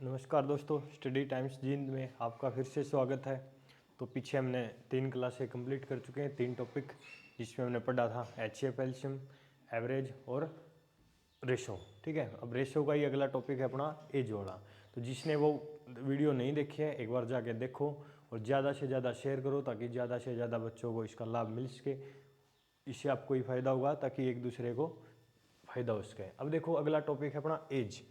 नमस्कार दोस्तों, study times Jind में आपका फिर से स्वागत है। तो पीछे हमने 3 क्लासें कंप्लीट कर चुके हैं, 3 टॉपिक जिसमें हमने पढ़ा था HCF, एल्शियम, एवरेज और रेशो। ठीक है, अब रेशो का ही अगला टॉपिक है अपना एज वाला। तो जिसने वो वीडियो नहीं देखी है एक बार जाके देखो और ज़्यादा से ज़्यादा शेयर करो ताकि ज़्यादा से ज़्यादा बच्चों को इसका लाभ मिल सके। इससे आपको ही फ़ायदा होगा ताकि एक दूसरे को फ़ायदा हो सके। अब देखो अगला टॉपिक है अपना एज,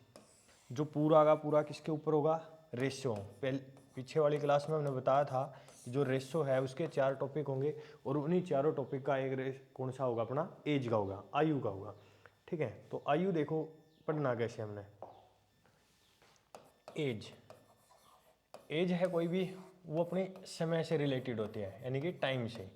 जो पूरा का पूरा किसके ऊपर होगा? रेशो। पीछे वाली क्लास में हमने बताया था कि जो रेशो है उसके 4 टॉपिक होंगे और उन्हीं चारों टॉपिक का एक कौन सा होगा? अपना एज का होगा, आयु का होगा। ठीक है, तो आयु देखो पढ़ना कैसे हमने। एज है कोई भी, वो अपने समय से रिलेटेड होती है, यानी कि टाइम से।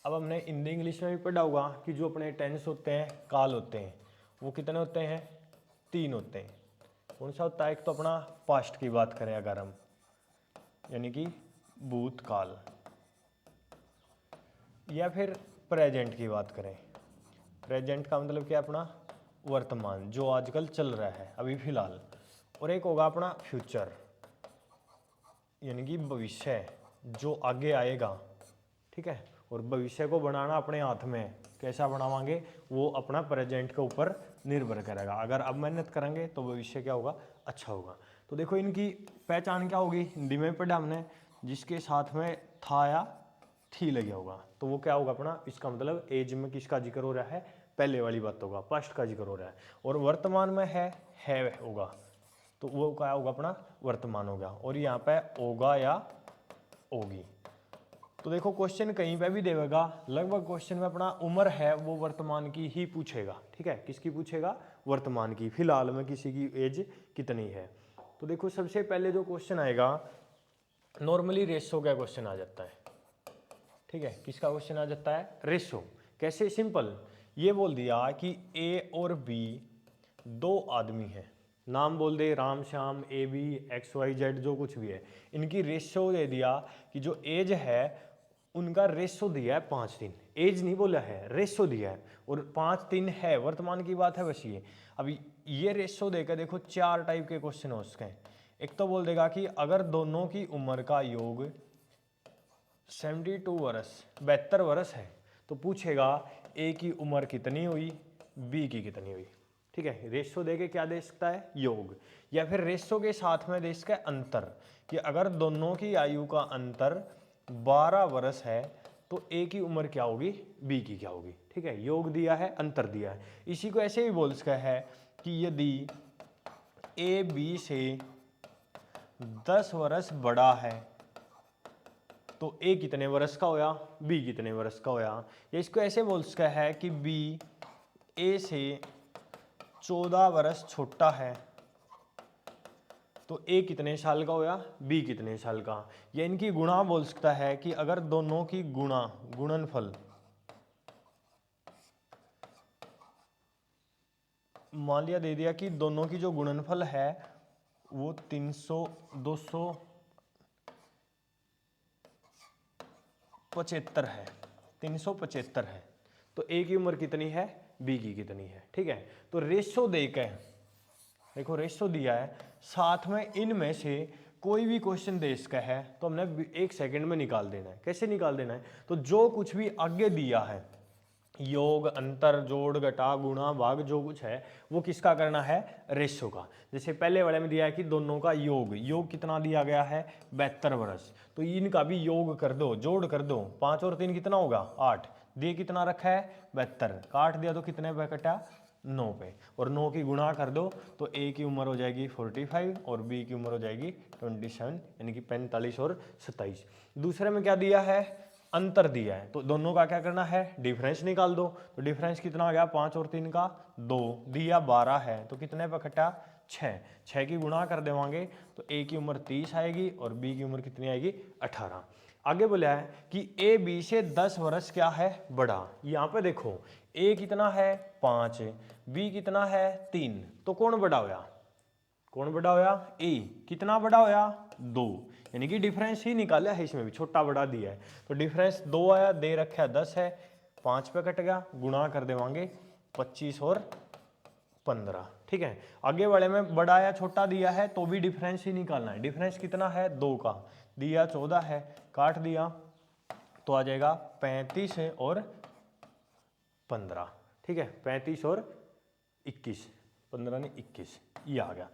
अब हमने हिंदी इंग्लिश में भी पढ़ा होगा कि जो अपने टेंस होते हैं, काल होते हैं, वो कितने होते हैं? 3 होते हैं। कौन सा होता है? एक तो अपना पास्ट की बात करें अगर हम, यानी कि भूतकाल, या फिर प्रेजेंट की बात करें। प्रेजेंट का मतलब क्या? अपना वर्तमान, जो आजकल चल रहा है अभी फिलहाल। और एक होगा अपना फ्यूचर, यानी कि भविष्य, जो आगे आएगा। ठीक है, और भविष्य को बनाना अपने हाथ में है। कैसा बनावांगे वो अपना प्रेजेंट के ऊपर निर्भर करेगा। अगर अब मेहनत करेंगे तो भविष्य क्या होगा? अच्छा होगा। तो देखो इनकी पहचान क्या होगी? हिंदी में पढ़ा हमने, जिसके साथ में था या थी लगे होगा तो वो क्या होगा अपना? इसका मतलब एज में किसका जिक्र हो रहा है? पहले वाली बात होगा, पास्ट का जिक्र हो रहा है। और वर्तमान में है होगा तो वो क्या होगा? अपना वर्तमान होगा। और यहाँ पे होगा या होगी। तो देखो क्वेश्चन कहीं पे भी देगा, लगभग क्वेश्चन में अपना उम्र है वो वर्तमान की ही पूछेगा। ठीक है, किसकी पूछेगा? वर्तमान की। फिलहाल में किसी की एज कितनी है। तो देखो सबसे पहले जो क्वेश्चन आएगा, नॉर्मली रेशो का क्वेश्चन आ जाता है। ठीक है, किसका क्वेश्चन आ जाता है? रेशो। कैसे? सिंपल, ये बोल दिया कि ए और बी 2 आदमी हैं, नाम बोल दे Ram Shyam, A B XYZ जो कुछ भी है, इनकी रेशो दे दिया कि जो एज है उनका रेशो दिया है 5-3। एज नहीं बोला है, रेशो दिया है और 5-3 है, वर्तमान की बात है बस ये। अभी ये रेशो देकर देखो 4 टाइप के क्वेश्चन हो सकते हैं। एक तो बोल देगा कि अगर दोनों की उम्र का योग 72 वर्ष 72 वर्ष है तो पूछेगा ए की उम्र कितनी हुई, बी की कितनी हुई। ठीक है, रेशो देके क्या दे सकता है? योग। या फिर रेशो के साथ में दे सकता है अंतर, कि अगर दोनों की आयु का अंतर 12 वर्ष है तो ए की उम्र क्या होगी, बी की क्या होगी। ठीक है, योग दिया है, अंतर दिया है। इसी को ऐसे भी बोल सकता है कि यदि ए बी से 10 वर्ष बड़ा है तो ए कितने वर्ष का होया, बी कितने वर्ष का होया। या इसको ऐसे बोल सकता है कि बी ए से 14 वर्ष छोटा है तो ए कितने साल का होया, बी कितने साल का। या इनकी गुणा बोल सकता है कि अगर दोनों की गुणा, गुणनफल, मान लिया दे दिया कि दोनों की जो गुणनफल है वो 275 है, 375 है, तो ए की उम्र कितनी है, बी की कितनी है। ठीक है, तो रेशो देकर देखो, रेशो दिया है, साथ में इनमें से कोई भी क्वेश्चन दे इसका है तो हमने 1 सेकंड में निकाल देना है। कैसे निकाल देना है? तो जो कुछ भी आगे दिया है, योग, अंतर, जोड़, घटा, गुणा, भाग, जो कुछ है वो किसका करना है? रेशो का। जैसे पहले वाले में दिया है कि दोनों का योग, योग कितना दिया गया है? 72 वर्ष, तो इनका भी योग कर दो, जोड़ कर दो। 5 और 3 कितना होगा? 8। दिए कितना रखा है? 72, काट दिया तो कितने पे कटा? 9 पे। और 9 की गुणा कर दो तो ए की उम्र हो जाएगी 45 और बी की उम्र हो जाएगी 27, यानी कि 45 और 27। दूसरे में क्या दिया है? अंतर दिया है, तो दोनों का क्या करना है? डिफरेंस निकाल दो। तो डिफरेंस कितना आ गया? 5 और 3 का 2, दिया 12 है तो कितने पे कटा? 6। 6 की गुणा कर देवांगे तो ए की उम्र 30 आएगी और बी की उम्र कितनी आएगी? 18। आगे बोला है कि ए बी से 10 वर्ष क्या है? बड़ा। यहाँ पे देखो ए कितना है? 5, बी कितना है? 3, तो कौन बड़ा होया? कौन बड़ा होया? ए। कितना बड़ा होया? 2, यानी कि डिफरेंस ही निकाला है, इसमें भी छोटा बड़ा दिया है तो डिफरेंस 2 आया, दे रखा है 10 है, 5 पे कट गया, गुणा कर देवांगे 25 और 15, ठीक है। आगे वाले में बड़ा या छोटा दिया है तो भी डिफरेंस ही निकालना है। डिफरेंस कितना है 2 का, दिया 14 है, काट दिया तो आ जाएगा 35 है और 15, ठीक है। 35 और 21, 15 नहीं 21, ये आ गया।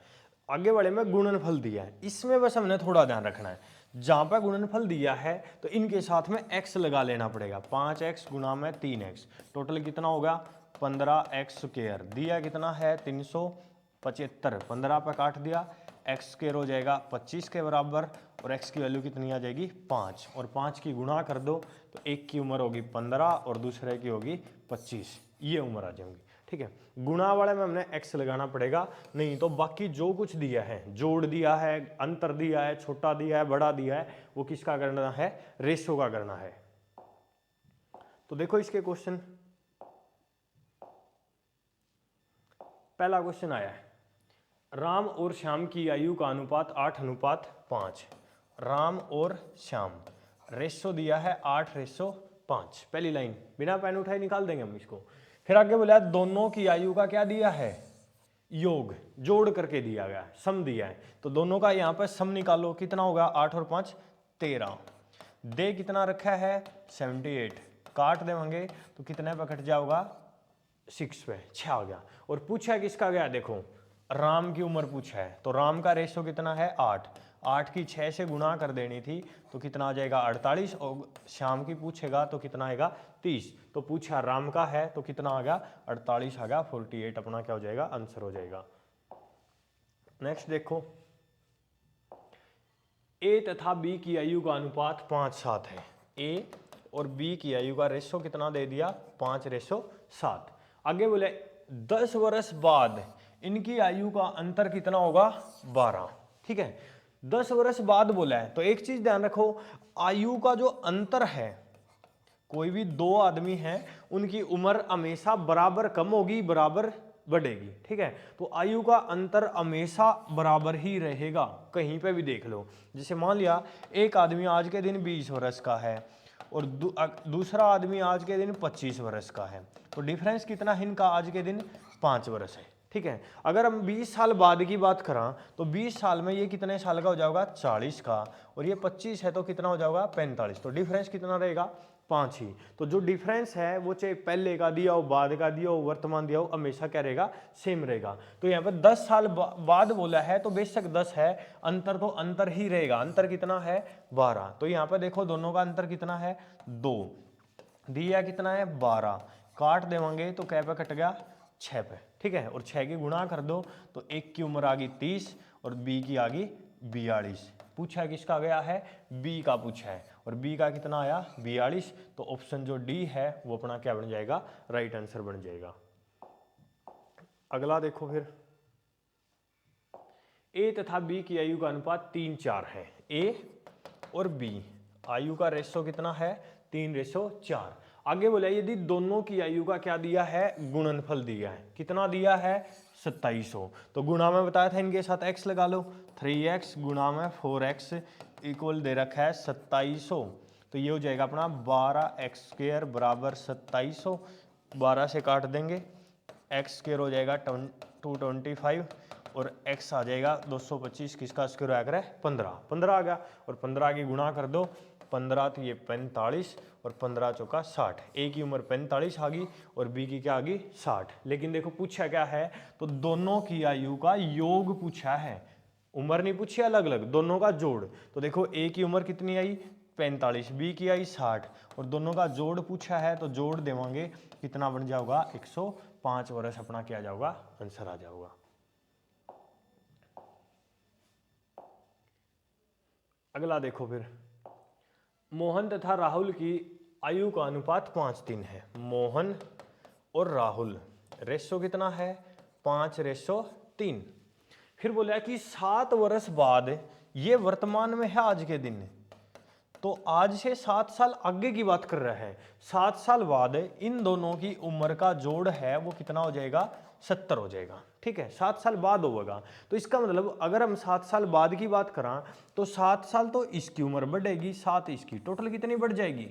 आगे वाले में गुणनफल दिया है, इसमें बस हमने थोड़ा ध्यान रखना है, जहां पर गुणनफल दिया है तो इनके साथ में x लगा लेना पड़ेगा। 5x गुणा में 3x, टोटल कितना होगा 15x स्क्वायर। दिया कितना है 375, 15 पे काट दिया, x स्क्वायर हो जाएगा 25 के बराबर और x की वैल्यू कितनी आ जाएगी 5, और 5 की गुणा कर दो तो एक की उम्र होगी 15 और दूसरे की होगी 25, ये उम्र आ जाएगी, ठीक है। गुणा वाले में हमने x लगाना पड़ेगा, नहीं तो बाकी जो कुछ दिया है, जोड़ दिया है, अंतर दिया है, छोटा दिया है, बड़ा दिया है, वो किसका करना है, रेशो का करना है। तो देखो इसके क्वेश्चन, पहला क्वेश्चन आया है राम और श्याम की आयु का अनुपात 8:5। राम और श्याम, रेशो दिया है 8:5। पहली लाइन बिना पेन उठाए निकाल देंगे हम इसको। फिर आगे बोला दोनों की आयु का क्या दिया है, योग, जोड़ करके दिया गया है, सम दिया है, तो दोनों का यहाँ पर सम निकालो, कितना होगा 8 और 5 13। दे कितना रखा है 78, काट देंगे तो कितने पे कट जाओगा 6 पे, 6 आ गया। और पूछा किसका गया, देखो राम की उम्र पूछा है तो राम का रेशो कितना है 8, 8 की 6 से गुणा कर देनी थी तो कितना आ जाएगा 48, और श्याम की पूछेगा तो कितना आएगा 30। तो पूछा राम का है तो कितना आ गया 48 आ गया, 48 अपना क्या हो जाएगा आंसर हो जाएगा। नेक्स्ट देखो, ए तथा बी की आयु का अनुपात 5:7 है। ए और बी की आयु का रेशो कितना दे दिया 5:7। आगे बोले 10 वर्ष बाद इनकी आयु का अंतर कितना होगा 12, ठीक है। 10 वर्ष बाद बोला है तो एक चीज ध्यान रखो, आयु का जो अंतर है, कोई भी दो आदमी हैं उनकी उम्र हमेशा बराबर कम होगी बराबर बढ़ेगी, ठीक है। तो आयु का अंतर हमेशा बराबर ही रहेगा, कहीं पे भी देख लो। जैसे मान लिया एक आदमी आज के दिन 20 वर्ष का है और दूसरा आदमी आज के दिन 25 वर्ष का है, तो डिफरेंस कितना है इनका आज के दिन 5 वर्ष है, ठीक है। अगर हम 20 साल बाद की बात करें तो 20 साल में ये कितने साल का हो जाएगा 40 का, और ये 25 है तो कितना हो जाएगा 45, तो डिफरेंस कितना रहेगा 5 ही। तो जो डिफरेंस है वो चाहे पहले का दिया हो, बाद का दिया हो, वर्तमान दिया हो, हमेशा क्या रहेगा सेम रहेगा। तो यहाँ पर 10 साल बाद बोला है तो बेशक 10 है, अंतर तो अंतर ही रहेगा। अंतर कितना है 12, तो यहाँ पर देखो दोनों का अंतर कितना है 2, दिया कितना है 12, काट देंगे तो क्या पे कट गया 6 पे, ठीक है। और 6 की गुणा कर दो तो एक की उम्र आ गई 30 और बी की आ गई 42। पूछा किसका गया है बी का पूछा है, और बी का कितना आया 42, तो ऑप्शन जो डी है वो अपना क्या बन जाएगा राइट आंसर बन जाएगा। अगला देखो फिर, ए तथा बी की आयु का अनुपात 3:4 है। ए और बी आयु का रेशो कितना है 3:4। आगे बोला यदि दोनों की आयु का क्या दिया है गुणनफल दिया है, कितना दिया है 2700, तो गुणा में बताया था इनके साथ x लगा लो, 3x गुणा में 4x इक्वल दे रखा है 2700, तो ये हो जाएगा अपना 12x स्क्वायर बराबर 2700, 12 से काट देंगे, x स्क्वायर हो जाएगा 225 और x आ जाएगा 225, किसका स्क्वायर आया करे 15, 15 आ गया, और 15 की गुणा कर दो, 15 तो ये 45 और 15 चौका 60, ए की उम्र 45 आ गई और बी की क्या आ गई 60। लेकिन देखो पूछा क्या है, तो दोनों की आयु का योग पूछा है, उम्र नहीं पूछी अलग अलग, दोनों का जोड़। तो देखो ए की उम्र कितनी आई 45, बी की आई 60, और दोनों का जोड़ पूछा है तो जोड़ देवांगे कितना बन जाएगा 105 वर्ष अपना क्या जाएगा आंसर आ जाएगा। अगला देखो फिर, मोहन तथा राहुल की आयु का अनुपात 5:3 है। मोहन और राहुल रेशो कितना है 5:3। फिर बोला कि 7 वर्ष बाद, ये वर्तमान में है आज के दिन, तो आज से 7 साल आगे की बात कर रहा है, 7 साल बाद इन दोनों की उम्र का जोड़ है वो कितना हो जाएगा 70 हो जाएगा, ठीक है। 7 साल बाद होगा, तो इसका मतलब अगर हम 7 साल बाद की बात करें तो 7 साल तो इसकी उम्र बढ़ेगी, 7 इसकी, टोटल कितनी बढ़ जाएगी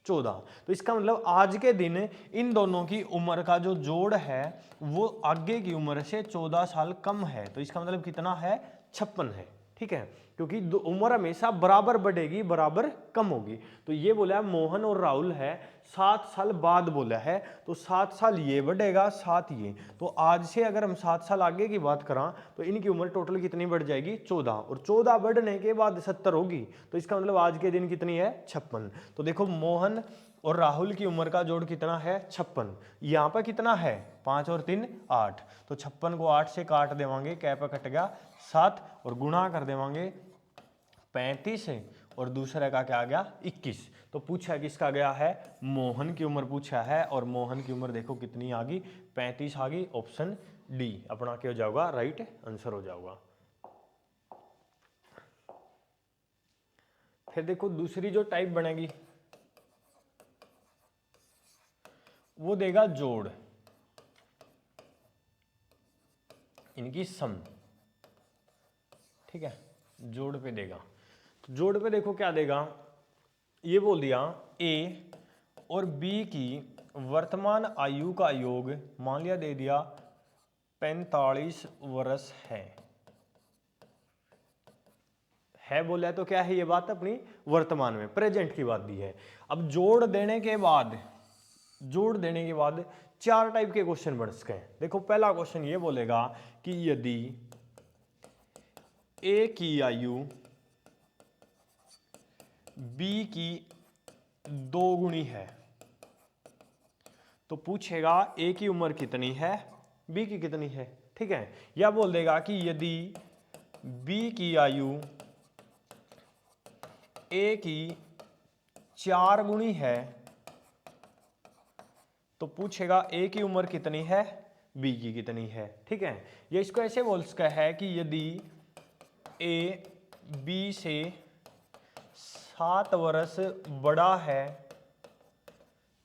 14। तो इसका मतलब आज के दिन इन दोनों की उम्र का जो जोड़ है वो आगे की उम्र से 14 साल कम है। तो इसका मतलब कितना है, 56 है। ठीक है, क्योंकि उम्र हमेशा बराबर बढ़ेगी, बराबर कम होगी। तो ये बोला है मोहन और राहुल है 7 साल बाद बोला है, तो 7 साल ये बढ़ेगा, 7 ये। तो आज से अगर हम 7 साल आगे की बात करें तो इनकी उम्र टोटल कितनी बढ़ जाएगी, 14, और 14 बढ़ने के बाद 70 होगी। तो इसका मतलब आज के दिन कितनी है, 56। तो देखो मोहन और राहुल की उम्र का जोड़ कितना है, 56। यहाँ पर कितना है, 5 और 3 8। तो 56 को 8 से काट देवांगे, क्या पे कट गया 7, और गुणा कर देवांगे 35 और दूसरे का क्या आ गया 21। तो पूछा किसका गया है, मोहन की उम्र पूछा है, और मोहन की उम्र देखो कितनी आ गई, 35 आ गई। ऑप्शन डी अपना क्या हो जाएगा, राइट आंसर हो जाएगा। फिर देखो दूसरी जो टाइप बनेगी वो देगा जोड़, इनकी सम। ठीक है, जोड़ पे देगा। जोड़ पे देखो क्या देगा, ये बोल दिया ए और बी की वर्तमान आयु का योग मान लिया, दे दिया 45 वर्ष है बोला है। तो क्या है ये बात, अपनी वर्तमान में प्रेजेंट की बात दी है। अब जोड़ देने के बाद, जोड़ देने के बाद 4 टाइप के क्वेश्चन बन सकते हैं। देखो पहला क्वेश्चन ये बोलेगा कि यदि ए की आयु बी की 2 गुणी है तो पूछेगा ए की उम्र कितनी है, बी की कितनी है। ठीक है, या बोल देगा कि यदि बी की आयु ए की 4 गुणी है तो पूछेगा ए की उम्र कितनी है, बी की कितनी है। ठीक है, ये इसको ऐसे बोल सकता है कि यदि ए बी से 7 वर्ष बड़ा है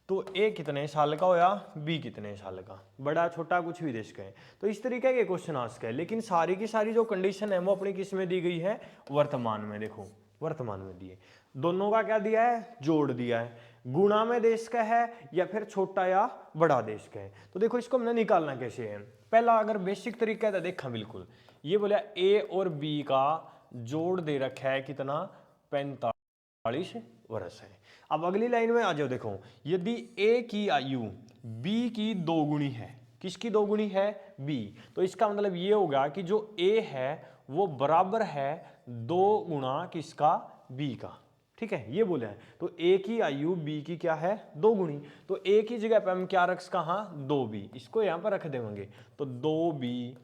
तो ए कितने साल का होया, बी कितने साल का, बड़ा छोटा कुछ भी दे सके। तो इस तरीके के क्वेश्चन आ सके, लेकिन सारी की सारी जो कंडीशन है वो अपनी किस में दी गई है, वर्तमान में। देखो वर्तमान में दिए, दोनों का क्या दिया है, जोड़ दिया है, गुणा में देश का है या फिर छोटा या बड़ा देश का है। तो देखो इसको हमने निकालना कैसे है, पहला अगर बेसिक तरीका है देखा, बिल्कुल ये बोला ए और बी का जोड़ दे रखा है कितना, 45 वर्ष है। अब अगली लाइन में आ जाओ, देखो यदि ए की आयु बी की 2 गुणी है, किसकी 2 गुणी है, बी, तो इसका मतलब ये होगा कि जो ए है वो बराबर है 2 गुणा किसका, बी का। ठीक है, ये बोला है। तो ए की आयु बी की क्या है, 2 गुणी। तो ए की जगह पे हम क्या रख, कहा 2b, इसको यहां पर रख देंगे। तो 2b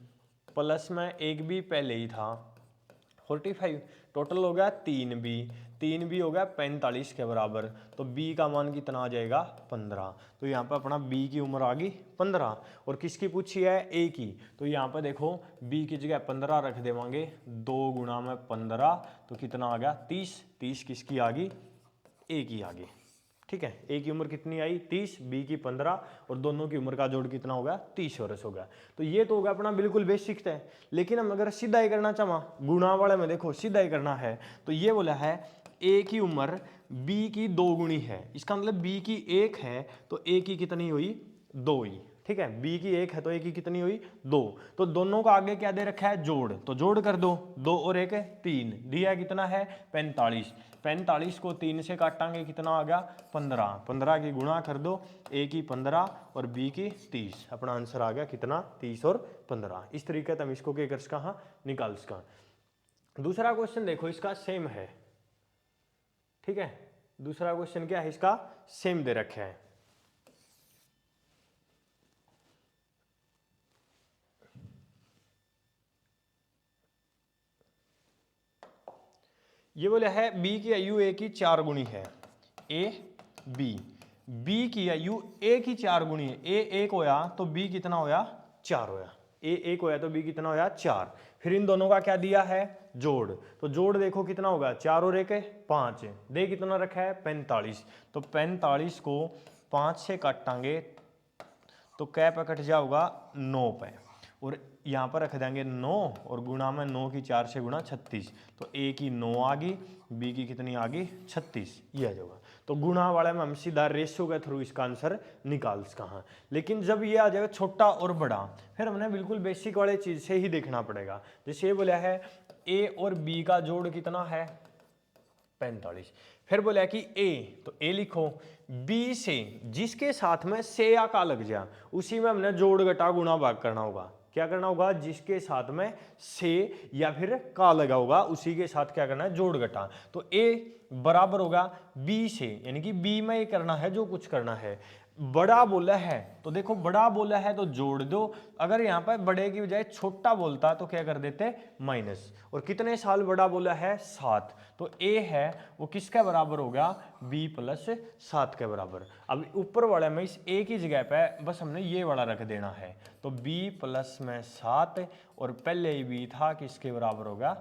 प्लस में 1b पहले ही था 45, टोटल हो गया 3b, 3b हो गया 45 के बराबर। तो b का मान कितना आ जाएगा, 15। तो यहाँ पर अपना b की उम्र आ गई 15, और किसकी पूछी है, a की। तो यहाँ पर देखो b की जगह 15 रख देवांगे, 2 गुणा में 15, तो कितना आ गया 30, 30 किसकी आ गई, a की आ गई। ठीक है, ए की उम्र कितनी आई 30, बी की 15, और दोनों की उम्र का जोड़ कितना होगा, 30 वर्ष होगा। तो ये तो होगा अपना बिल्कुल बेसिक है। लेकिन हम अगर सीधा ही करना चाहा, गुणा वाले में देखो सीधा ही करना है, तो ये बोला है ए की उम्र बी की 2 गुणी है, इसका मतलब बी की 1 है तो ए की कितनी हुई, 2 ही। ठीक है, बी की 1 है तो ए की कितनी हुई, 2। तो दोनों का आगे क्या दे रखा है, जोड़, तो जोड़ कर दो, 2 और 1 3, दिया कितना है 45, 45 को 3 से काटांगे कितना आ गया 15, 15 की गुणा कर दो, ए की 15 और बी की 30, अपना आंसर आ गया कितना 30 और 15। इस तरीके से हम इसको क्या कर सका, हाँ निकाल सका। दूसरा क्वेश्चन देखो इसका सेम है। ठीक है, दूसरा क्वेश्चन क्या है इसका, सेम दे रखे है। ये बोला है बी की आयु ए की 4 गुणी है, ए बी, बी की आयु ए की 4 गुणी है, ए 1 होया तो बी कितना होया 4 होया, ए 1 होया तो बी कितना होया 4। फिर इन दोनों का क्या दिया है, जोड़, तो जोड़ देखो कितना होगा, 4 और 1 5, दे कितना रखा है 45, तो 45 को 5 से काटांगे तो कै पे कट जाओगा 9 पे, और यहाँ पर रख देंगे 9 और गुणा में 9 की 4 से गुणा 36, तो ए की 9 आ गई, बी की कितनी आ गई 36, ये आ जाएगा। तो गुणा वाले में हम सीधा रेशो के थ्रू इसका आंसर निकाल सका हैं। लेकिन जब ये आ जाएगा छोटा और बड़ा, फिर हमने बिल्कुल बेसिक वाले चीज से ही देखना पड़ेगा। जैसे ये बोला है ए और बी का जोड़ कितना है 45, फिर बोला कि ए, तो ए लिखो, बी से जिसके साथ में से या का लग जाए उसी में हमने जोड़ घटा गुणा भाग करना होगा। क्या करना होगा, जिसके साथ में से या फिर का लगा होगा उसी के साथ क्या करना है, जोड़ घटा। तो ए बराबर होगा बी से, यानी कि बी में ये करना है जो कुछ करना है। बड़ा बोला है तो देखो बड़ा बोला है तो जोड़ दो, अगर यहाँ पर बड़े की बजाय छोटा बोलता तो क्या कर देते माइनस। और कितने साल बड़ा बोला है 7, तो ए है वो किसके बराबर होगा b प्लस 7 के बराबर। अब ऊपर वाले में इस a की जगह पे बस हमने ये वाला रख देना है, तो b प्लस में 7 और पहले ही b था किसके बराबर होगा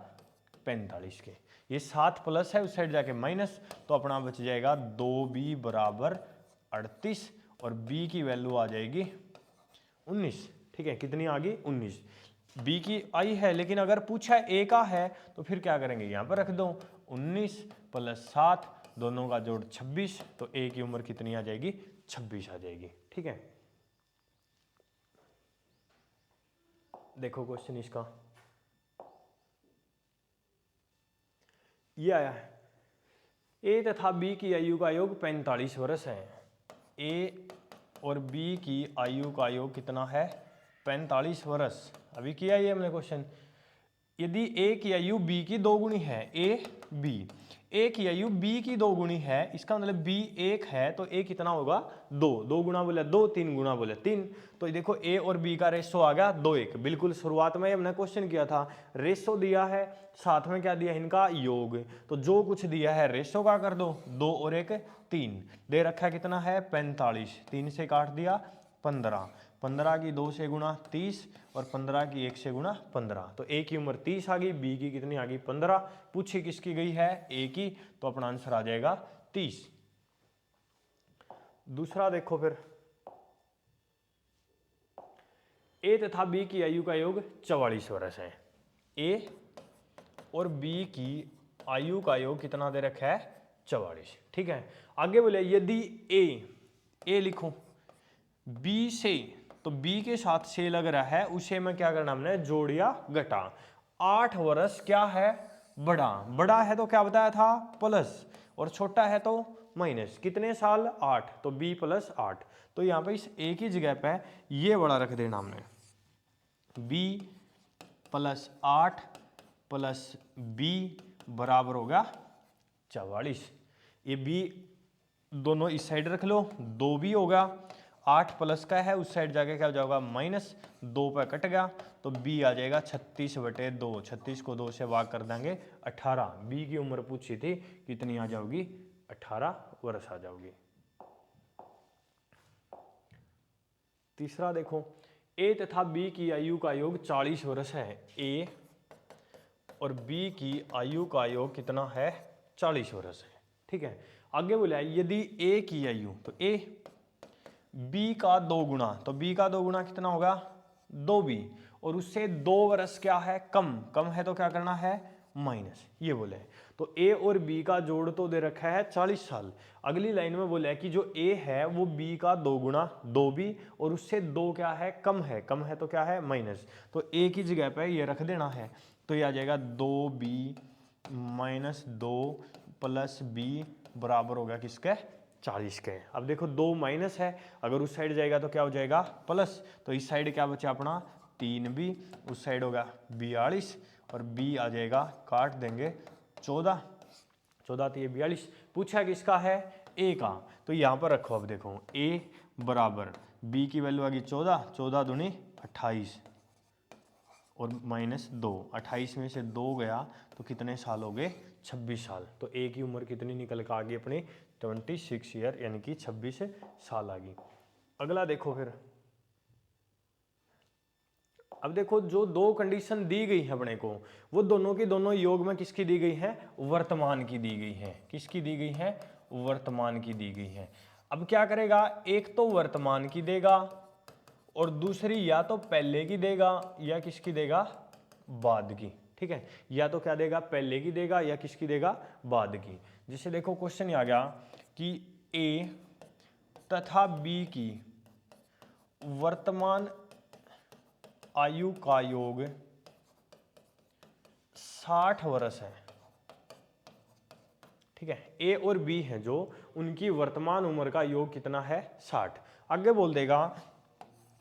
45 के। ये 7 प्लस है उस साइड जाके माइनस, तो अपना बच जाएगा 2b बराबर 38 और b की वैल्यू आ जाएगी 19। ठीक है, कितनी आ गई 19। b की आई है, लेकिन अगर पूछा a का है तो फिर क्या करेंगे, यहाँ पर रख दो 19 प्लस 7 दोनों का जोड़ 26, तो a की उम्र कितनी आ जाएगी 26 आ जाएगी। ठीक है, देखो क्वेश्चन इसका ये आया है, ए तथा बी की आयु का योग 45 वर्ष है। ए और बी की आयु का योग कितना है 45 वर्ष। अभी किया ये हमने क्वेश्चन, यदि ए की आयु बी की 2 गुनी है, ए की आयु बी की 2 गुनी है, इसका मतलब बी 1 है तो ए कितना होगा 2 गुना बोले 2, 3 गुना बोले 3। तो देखो ए और बी का रेशो आ गया 2:1। बिल्कुल शुरुआत में हमने क्वेश्चन किया था, रेशो दिया है, साथ में क्या दिया है इनका योग, तो जो कुछ दिया है रेशो का कर दो, 2 और 1 3 दे रखा है, कितना है 45, 3 से काट दिया 15, 15 की 2 से गुणा 30 और 15 की 1 से गुणा 15, तो ए की उम्र 30 आ गई, बी की कितनी आ गई 15। पूछी किसकी गई है ए की, तो अपना आंसर आ जाएगा 30। दूसरा देखो फिर, ए तथा बी की आयु का योग 44 वर्ष है। ए और बी की आयु का योग कितना दे रखा है 44। ठीक है, आगे बोले यदि ए लिखो, बी से, तो बी के साथ से लग रहा है उसे में क्या करना हमने जोड़ या घटा। 8 वर्ष क्या है बड़ा है तो क्या बताया था प्लस, और छोटा है तो माइनस। कितने साल 8, तो b प्लस 8, तो यहाँ पे इस a की जगह पे ये बड़ा रख देना हमने, b प्लस 8 प्लस b बराबर होगा 44। ये b दोनों इस साइड रख लो, 2b होगा, 8 प्लस का है उस साइड जाके क्या हो जाएगा माइनस, 2 पे कट गया तो b आ जाएगा 36/2, 36 को 2 से भाग कर देंगे 18। b की उम्र पूछी थी कितनी आ जाओगी 18 वर्ष आ जाओगी। तीसरा देखो, a तथा b की आयु का योग 40 वर्ष है। a और b की आयु का योग कितना है 40 वर्ष है। ठीक है, आगे बोला यदि a की आयु, तो a b का 2 गुना, तो b का 2 गुना कितना होगा 2b, और उससे 2 वर्ष क्या है कम है तो क्या करना है माइनस, ये बोले। तो a और b का जोड़ तो दे रखा है 40 साल। अगली लाइन में बोला है कि जो a है वो b का 2 गुना 2b और उससे 2 क्या है कम है तो क्या है माइनस, तो a की जगह पे ये रख देना है, तो ये आ जाएगा 2b माइनस 2 प्लस b बराबर होगा किसके 40 के। अब देखो 2 माइनस है, अगर उस साइड जाएगा तो क्या हो जाएगा प्लस, तो इस साइड क्या बचा अपना 3b, उस साइड होगा 42 और b आ जाएगा काट देंगे 14, 14 तो ये 42। पूछा किसका है a का, तो यहाँ पर रखो। अब देखो a बराबर b की वैल्यू आ गई 14, 14 दूनी 28 और माइनस 2, 28 में से 2 गया तो कितने साल हो गए 26 साल। तो a की उम्र कितनी निकल कर आ गई अपनी 26 ईयर, यानी कि 26 साल आ गई। अगला देखो फिर, अब देखो जो 2 कंडीशन दी गई है अपने को, वो दोनों की दोनों योग में किसकी दी गई है वर्तमान की दी गई है। किसकी दी गई है वर्तमान की दी गई है। अब क्या करेगा, एक तो वर्तमान की देगा और दूसरी या तो पहले की देगा या किसकी देगा बाद की। ठीक है, या तो क्या देगा पहले की देगा या किसकी देगा बाद की। जैसे देखो क्वेश्चन आ गया कि ए तथा बी की वर्तमान आयु का योग 60 वर्ष है। ठीक है, ए और बी है जो, उनकी वर्तमान उम्र का योग कितना है 60। आगे बोल देगा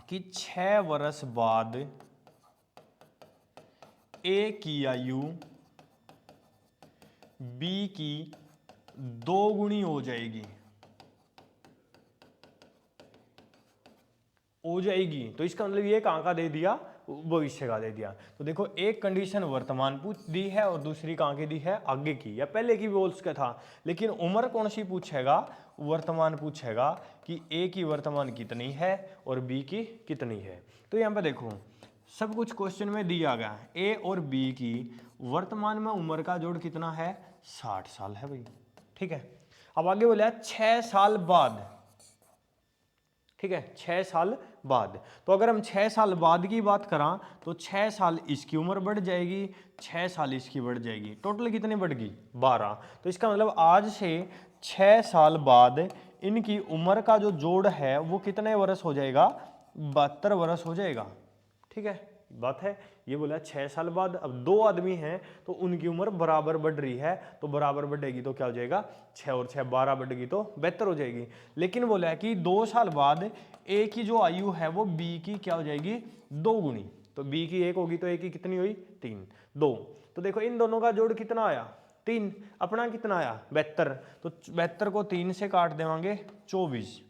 कि 6 वर्ष बाद ए की आयु बी की 2 गुनी हो जाएगी। तो इसका मतलब ये कहाँ का दे दिया, भविष्य का दे दिया। तो देखो एक कंडीशन वर्तमान पूछ दी है और दूसरी कहाँ की दी है, आगे की या पहले की बोल सका था, लेकिन उम्र कौन सी पूछेगा, वर्तमान पूछेगा कि ए की वर्तमान कितनी है और बी की कितनी है। तो यहाँ पे देखो सब कुछ क्वेश्चन में दिया गया, ए और बी की वर्तमान में उम्र का जोड़ कितना है, 60 साल है भाई। ठीक है, अब आगे बोला 6 साल बाद। ठीक है, 6 साल बाद। तो अगर हम 6 साल बाद की बात करा तो 6 साल इसकी उम्र बढ़ जाएगी, 6 साल इसकी बढ़ जाएगी, टोटल कितनी बढ़ गई 12। तो इसका मतलब आज से 6 साल बाद इनकी उम्र का जो जोड़ है वो कितने वर्ष हो जाएगा, 72 वर्ष हो जाएगा। ठीक है, बात है ये बोला 6 साल बाद। अब 2 आदमी हैं तो उनकी उम्र बराबर बढ़ रही है, तो बराबर बढ़ेगी तो क्या हो जाएगा, 6 और 6 12 बढ़ेगी तो 72 हो जाएगी। लेकिन बोला है कि 2 साल बाद ए की जो आयु है वो बी की क्या हो जाएगी, 2 गुनी। तो बी की 1 होगी तो ए की कितनी हुई 3, 2। तो देखो इन दोनों का जोड़ कितना आया 3, अपना कितना आया 72। तो 72 को 3 से काट देवांगे 24,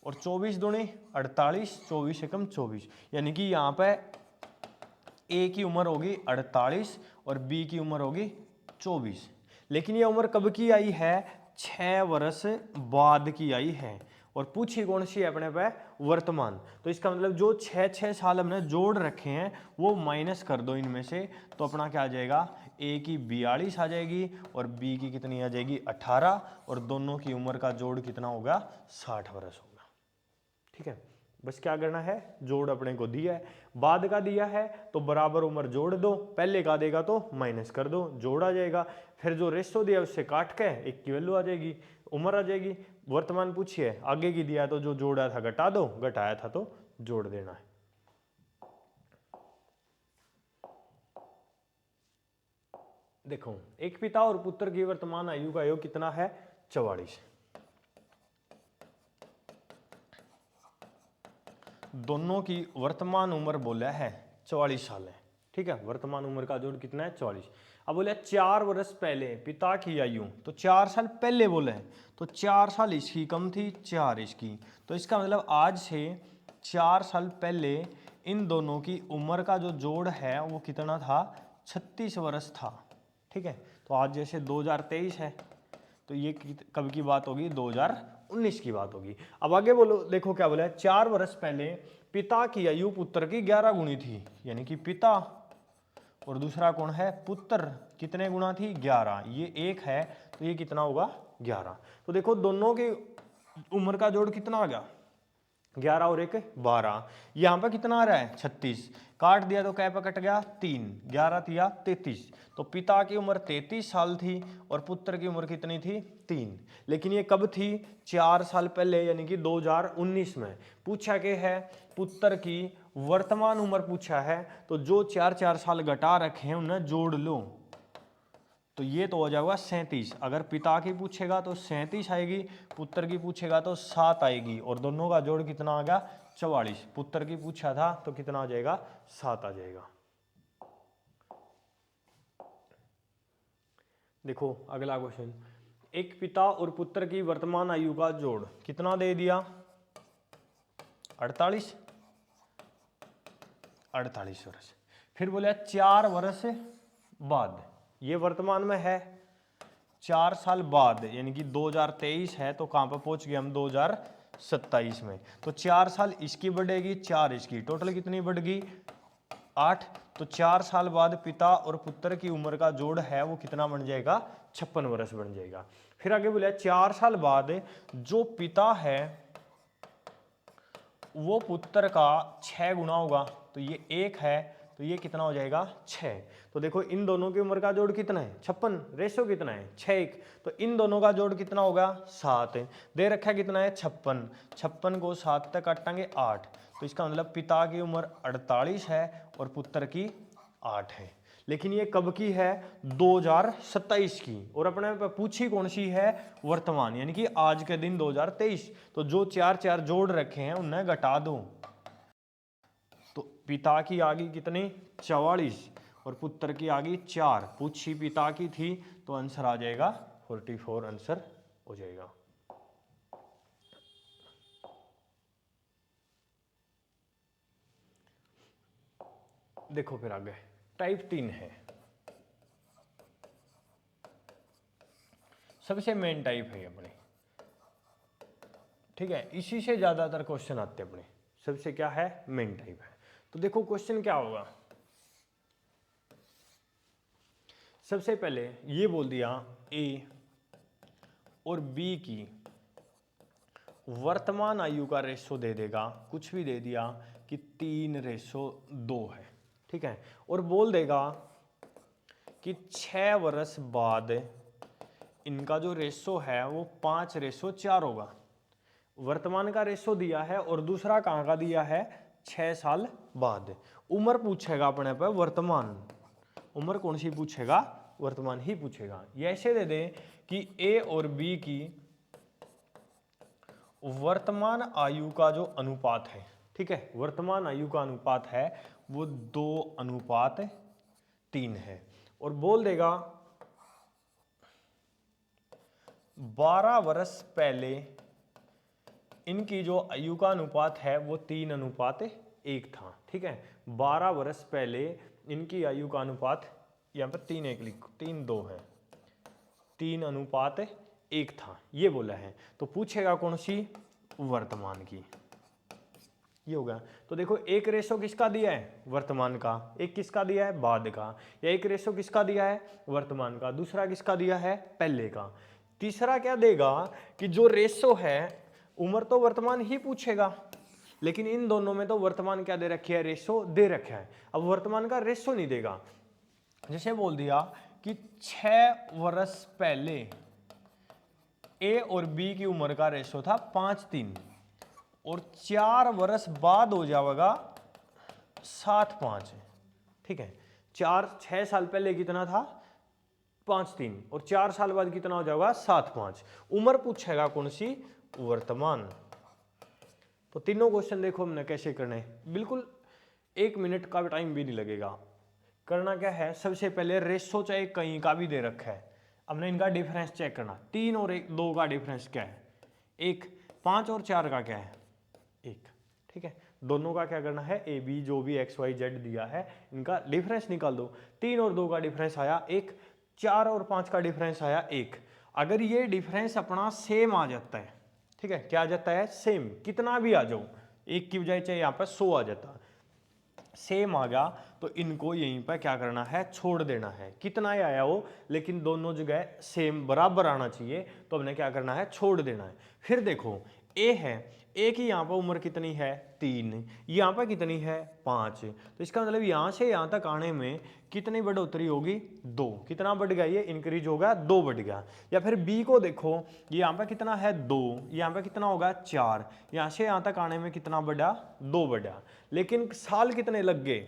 और 24 दूनी 48, 24 एकम 24, यानी कि यहाँ पे ए की उम्र होगी 48 और बी की उम्र होगी 24। लेकिन ये उम्र कब की आई है, 6 वर्ष बाद की आई है, और पूछी कौन सी है अपने पे, वर्तमान। तो इसका मतलब जो 6 साल हमने जोड़ रखे हैं वो माइनस कर दो इनमें से, तो अपना क्या आ जाएगा, ए की 42 आ जाएगी और बी की कितनी आ जाएगी 18, और दोनों की उम्र का जोड़ कितना होगा 60 वर्ष होगा। ठीक है, बस क्या करना है, जोड़ अपने को दिया है, बाद का दिया है तो बराबर उम्र जोड़ दो, पहले का देगा तो माइनस कर दो, जोड़ आ जाएगा। फिर जो रेशो दिया उससे काट के एक की वैल्यू आ जाएगी, उम्र आ जाएगी। वर्तमान पूछिए, आगे की दिया तो जो जोड़ा था घटा दो, घटाया था तो जोड़ देना है। देखो एक पिता और पुत्र की वर्तमान आयु का योग कितना है 44। दोनों की वर्तमान उम्र बोला है 44 साल है। ठीक है, वर्तमान उम्र का जोड़ कितना है 44। अब बोले 4 वर्ष पहले पिता की आयु, तो 4 साल पहले बोले तो 4 साल इसकी कम थी, 4 इसकी। तो इसका मतलब आज से 4 साल पहले इन दोनों की उम्र का जो जोड़ है वो कितना था, 36 वर्ष था। ठीक है, तो आज जैसे 2023 है तो ये कब की बात होगी, 2019 की बात होगी। अब आगे बोलो, देखो क्या बोला है, 4 वर्ष पहले पिता की आयु पुत्र की 11 गुनी थी, यानी कि पिता और दूसरा कौन है, पुत्र, कितने गुना थी 11, ये 1 है तो ये कितना होगा 11। तो देखो दोनों की उम्र का जोड़ कितना आ गया, 11 और 1 12, यहाँ पर कितना आ रहा है 36, काट दिया तो क्या पे कट गया 3, 11 तिया 33। तो पिता की उम्र 33 साल थी और पुत्र की उम्र कितनी थी 3। लेकिन ये कब थी, 4 साल पहले, यानी कि 2019 में। पूछा क्या है, पुत्र की वर्तमान उम्र पूछा है, तो जो 4 साल घटा रखे हैं उन्हें जोड़ लो, तो ये तो हो जाएगा 37। अगर पिता की पूछेगा तो 37 आएगी, पुत्र की पूछेगा तो 7 आएगी, और दोनों का जोड़ कितना आ गया 44। पुत्र की पूछा था तो कितना आ जाएगा 7 आ जाएगा। देखो अगला क्वेश्चन, एक पिता और पुत्र की वर्तमान आयु का जोड़ कितना दे दिया 48 वर्ष। फिर बोले 4 वर्ष बाद, ये वर्तमान में है, 4 साल बाद यानी कि 2023 है, तो कहां पर पहुंच गए हम 2027 में। तो 4 साल इसकी बढ़ेगी, 4 इसकी, टोटल कितनी बढ़ गई 8। तो 4 साल बाद पिता और पुत्र की उम्र का जोड़ है वो कितना बन जाएगा 56 वर्ष बन जाएगा। फिर आगे बोला 4 साल बाद जो पिता है वो पुत्र का 6 गुना होगा, तो ये 1 है तो ये कितना हो जाएगा 6। तो देखो इन दोनों की उम्र का जोड़ कितना है 56, रेशो कितना है 6:1, तो इन दोनों का जोड़ कितना होगा 7 दे रखा है, कितना है 56, 56 को 7 तक काटांगे 8, तो इसका मतलब पिता की उम्र 48 है और पुत्र की 8 है। लेकिन ये कब की है 2027 की, और अपने पूछी कौन सी है वर्तमान, यानी कि आज के दिन 2023। तो जो 4 4 जोड़ रखे हैं उन्हें घटा दो, तो पिता की आ गई कितनी 44 और पुत्र की आ गई 4, पूछी पिता की थी तो आंसर आ जाएगा 44 आंसर हो जाएगा। देखो फिर आगे टाइप 3 है, सबसे मेन टाइप है अपने, ठीक है, इसी से ज्यादातर क्वेश्चन आते हैं अपने, सबसे क्या है मेन टाइप है। तो देखो क्वेश्चन क्या होगा, सबसे पहले ये बोल दिया ए और बी की वर्तमान आयु का रेशो दे देगा, कुछ भी दे दिया कि 3:2 है, ठीक है, और बोल देगा कि 6 वर्ष बाद इनका जो रेशो है वो 5:4 होगा। वर्तमान का रेशो दिया है और दूसरा कहाँ का दिया है 6 साल बाद। उम्र पूछेगा अपने पे वर्तमान, उम्र कौन सी पूछेगा वर्तमान ही पूछेगा। ये ऐसे दे दे कि ए और बी की वर्तमान आयु का जो अनुपात है, ठीक है, वर्तमान आयु का अनुपात है वो 2:3 है, और बोल देगा 12 वर्ष पहले इनकी जो आयु का अनुपात है वो 3:1 था, ठीक है, 12 वर्ष पहले इनकी आयु का अनुपात यहाँ पर 3:1 लिखो, 3:2 है, 3:1 था, ये बोला है। तो पूछेगा कौन सी वर्तमान की, ये होगा। तो देखो एक रेशो किसका दिया है वर्तमान का, एक किसका दिया है बाद का, या एक रेशो किसका दिया है वर्तमान का, दूसरा किसका दिया है पहले का, तीसरा क्या देगा कि जो रेशो है उम्र तो वर्तमान ही पूछेगा, लेकिन इन दोनों में तो वर्तमान क्या दे रखी है रेशो दे रखा है, अब वर्तमान का रेशो नहीं देगा। जैसे बोल दिया कि 6 वर्ष पहले ए और बी की उम्र का रेशो था 5:3 और 4 वर्ष बाद हो जाएगा 7:5, ठीक है, 6 साल पहले कितना था 5:3 और 4 साल बाद कितना हो जाएगा 7:5। उम्र पूछेगा कौन सी वर्तमान। तो तीनों क्वेश्चन देखो हमने कैसे करने, बिल्कुल 1 मिनट का टाइम भी नहीं लगेगा। करना क्या है, सबसे पहले रेशो चाहे कहीं का भी दे रखा है, हमने इनका डिफरेंस चेक करना, 3 और 2 का डिफरेंस क्या है 1, 5 और 4 का क्या है 1, ठीक है, दोनों का क्या करना है ए बी जो भी एक्स वाई जेड दिया है इनका डिफरेंस निकाल दो। 3 और 2 का डिफरेंस आया 1, 4 और 5 का डिफरेंस आया 1। अगर ये डिफरेंस अपना सेम आ जाता है, ठीक है, क्या आ जाता है सेम, कितना भी आ जाओ, 1 की बजाय चाहे यहाँ पर 100 आ जाता, सेम आ गया तो इनको यहीं पर क्या करना है छोड़ देना है, कितना ही आया हो लेकिन दोनों जगह सेम बराबर आना चाहिए, तो हमने क्या करना है छोड़ देना है। फिर देखो ए है, ए की यहाँ पर उम्र कितनी है 3, यहाँ पर कितनी है 5, तो इसका मतलब यहाँ से यहाँ तक आने में कितनी बढ़ोतरी होगी 2, कितना बढ़ गया ये इंक्रीज होगा 2 बढ़ गया। या फिर बी को देखो, ये यहाँ पर कितना है 2, यहाँ पर कितना होगा 4, यहाँ से यहाँ तक आने में कितना बढ़ा 2 बढ़ा, लेकिन साल कितने लग गए,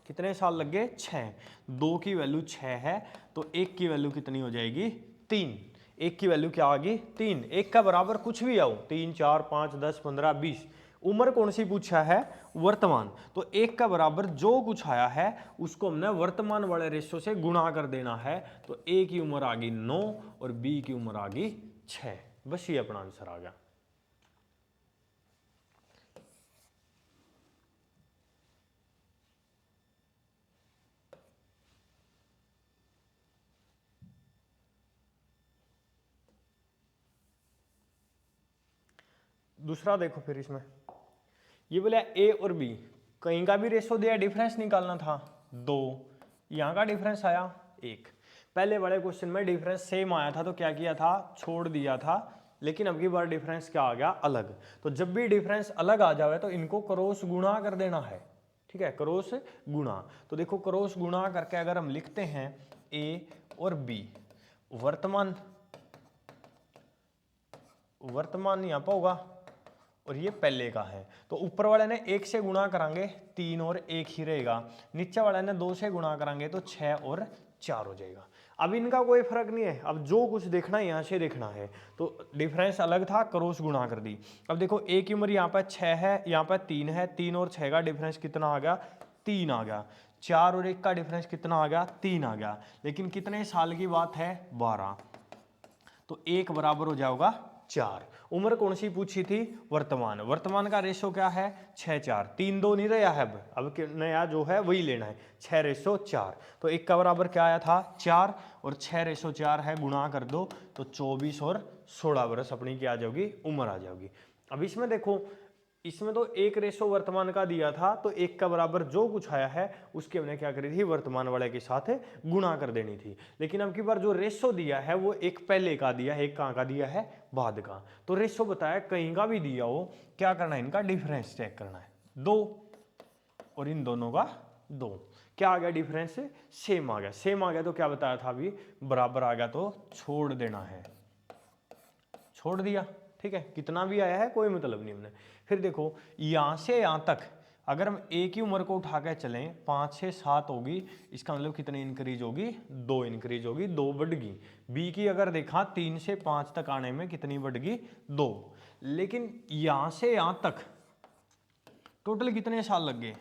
कितने साल लग गए 6, 2 की वैल्यू 6 है तो 1 की वैल्यू कितनी हो जाएगी 3, 1 की वैल्यू क्या आ गई 3, 1 का बराबर कुछ भी आओ 3, 4, 5, 10, 15, 20, उम्र कौन सी पूछा है वर्तमान, तो 1 का बराबर जो कुछ आया है उसको हमने वर्तमान वाले रेशो से गुणा कर देना है, तो ए की उम्र आ गई 9 और बी की उम्र आ गई 6, बस ये अपना आंसर आ गया। दूसरा देखो फिर इसमें ये बोला ए और बी कहीं का भी रेशो दिया, डिफरेंस निकालना था 2, यहाँ का डिफरेंस आया 1। पहले वाले क्वेश्चन में डिफरेंस सेम आया था तो क्या किया था छोड़ दिया था, लेकिन अब की बार डिफरेंस क्या आ गया अलग, तो जब भी डिफरेंस अलग आ जाए तो इनको क्रॉस गुणा कर देना है, ठीक है, क्रॉस गुणा। तो देखो क्रॉस गुणा करके अगर हम लिखते हैं ए और बी, वर्तमान यहाँ पर होगा और ये पहले का है, तो ऊपर वाले ने 1 से गुणा करांगे 3 और 1 ही रहेगा, नीचे वाले ने 2 से गुणा करांगे तो 6 और 4 हो जाएगा। अब इनका कोई फर्क नहीं है, अब जो कुछ देखना है यहाँ से देखना है, तो डिफरेंस अलग था, क्रॉस गुणा कर दी। अब देखो ए की उम्र यहाँ पर 6 है, यहाँ पर 3 है, 3 और 6 का डिफरेंस कितना आ गया, 3 आ गया। 4 और 1 का डिफरेंस कितना आ गया, 3 आ गया। लेकिन कितने साल की बात है, 12, तो 1 बराबर हो जाएगा 4। उम्र कौन सी पूछी थी, वर्तमान। वर्तमान का रेशो क्या है, 6:4, 3-2 नहीं रहा है, अब नया जो है वही लेना है, 6:4। तो 1 का बराबर क्या आया था, 4, और 6:4 है, गुणा कर दो तो 24 और 16 वर्ष अपनी क्या आ जाएगी, उम्र आ जाएगी। अब इसमें देखो, इसमें तो 1 वर्तमान का दिया था, तो 1 का बराबर जो कुछ आया है उसकी हमने क्या करी थी, वर्तमान वाले के साथ गुणा कर देनी थी। लेकिन अब की बार जो रेशो दिया है वो एक पहले का दिया है, एक कहाँ का दिया है, बाद का। तो रेशो बताया कहीं का भी दिया हो, क्या करना है, इनका डिफरेंस चेक करना है, 2 और इन दोनों का 2, क्या आ गया डिफरेंस, सेम आ गया। सेम आ गया तो क्या बताया था अभी, बराबर आ गया तो छोड़ देना है, छोड़ दिया। ठीक है, कितना भी आया है कोई मतलब नहीं हमने। फिर देखो यहां से यहां तक अगर हम ए की उम्र को उठा के चलें, 5 से 7 होगी, इसका मतलब कितनी इंक्रीज होगी, 2 इंक्रीज होगी, 2 बढ़गी। बी की अगर देखा 3 से 5 तक आने में कितनी बढ़गी, 2। लेकिन यहां से यहां तक टोटल कितने साल लग गए,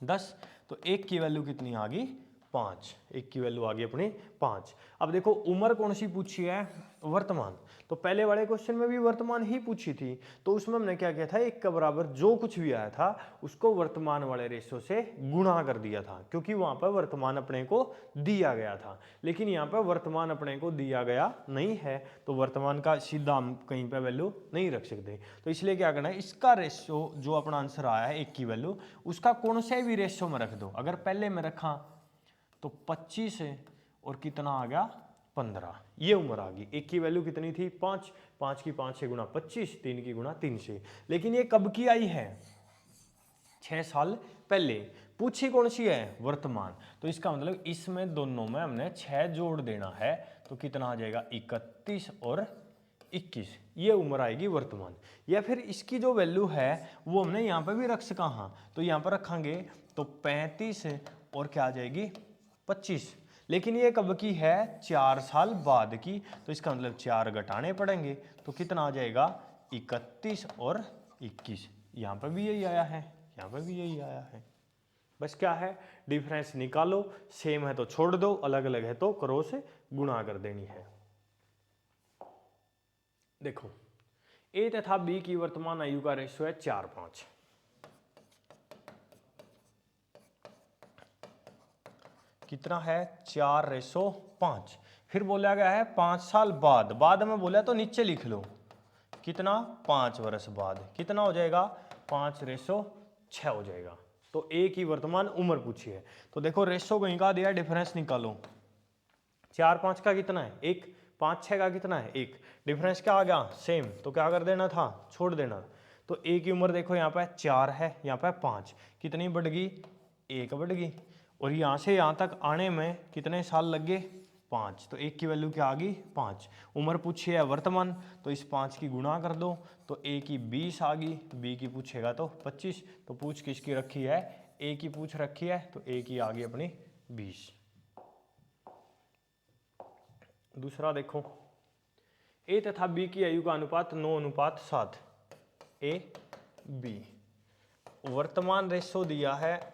10। तो 1 की वैल्यू कितनी आ गई, 5। 1 की वैल्यू आ गई अपनी 5। अब देखो उम्र कौन सी पूछी है, वर्तमान। तो पहले वाले क्वेश्चन में भी वर्तमान ही पूछी थी, तो उसमें हमने क्या किया था, 1 के बराबर जो कुछ भी आया था उसको वर्तमान वाले रेशो से गुणा कर दिया था, क्योंकि वहां पर वर्तमान अपने को दिया गया था। लेकिन यहाँ पर वर्तमान अपने को दिया गया नहीं है, तो वर्तमान का सीधा हम कहीं पर वैल्यू नहीं रख सकते। तो इसलिए क्या करना है, इसका रेशो जो अपना आंसर आया है 1 की वैल्यू, उसका कौन से भी रेशो में रख दो। अगर पहले में रखा तो 25 है और कितना आ गया, 15, ये उम्र आ गई। 1 की वैल्यू कितनी थी, 5, 5 की 5 से गुणा 25, 3 की गुणा 3 से। लेकिन ये कब की आई है, 6 साल पहले। पूछी कौन सी है, वर्तमान। तो इसका मतलब इसमें दोनों में हमने 6 जोड़ देना है, तो कितना आ जाएगा, 31 और 21, ये उम्र आएगी वर्तमान। या फिर इसकी जो वैल्यू है वो हमने यहाँ पर भी रख सका, हाँ, तो यहाँ पर रखेंगे तो 35 और क्या आ जाएगी, 25। लेकिन ये कब की है, 4 साल बाद की, तो इसका मतलब 4 घटाने पड़ेंगे, तो कितना आ जाएगा, 31 और 21। यहाँ पर भी यही आया है, यहाँ पर भी यही आया है। बस क्या है, डिफरेंस निकालो, सेम है तो छोड़ दो, अलग अलग है तो क्रॉस गुणा कर देनी है। देखो ए तथा बी की वर्तमान आयु का रेशियो है 4:5। कितना है, 4:5। फिर बोला गया है 5 साल बाद, बाद में बोला तो नीचे लिख लो, कितना, 5 वर्ष बाद कितना हो जाएगा, 5:6 हो जाएगा। तो ए की वर्तमान उम्र पूछी है, तो देखो रेशो कहीं का दिया, डिफरेंस निकालो। 4:5 का कितना है, 1, 5:6 का कितना है, 1, डिफरेंस क्या आ गया, सेम, तो क्या कर देना था, छोड़ देना। तो ए की उम्र देखो यहाँ पे 4 है, यहाँ पे 5, कितनी बढ़ गई, 1 बढ़ गई। और यहाँ से यहाँ तक आने में कितने साल लग गए, 5। तो 1 की वैल्यू क्या आ गई, 5। उम्र पूछी है वर्तमान, तो इस 5 की गुणा कर दो, तो ए की 20 आ गई, बी की पूछेगा तो 25। तो पूछ किसकी रखी है, ए की पूछ रखी है, तो ए की आ गई अपनी 20। दूसरा देखो, ए तथा बी की आयु का अनुपात 9:7। ए बी, वर्तमान रेशो दिया है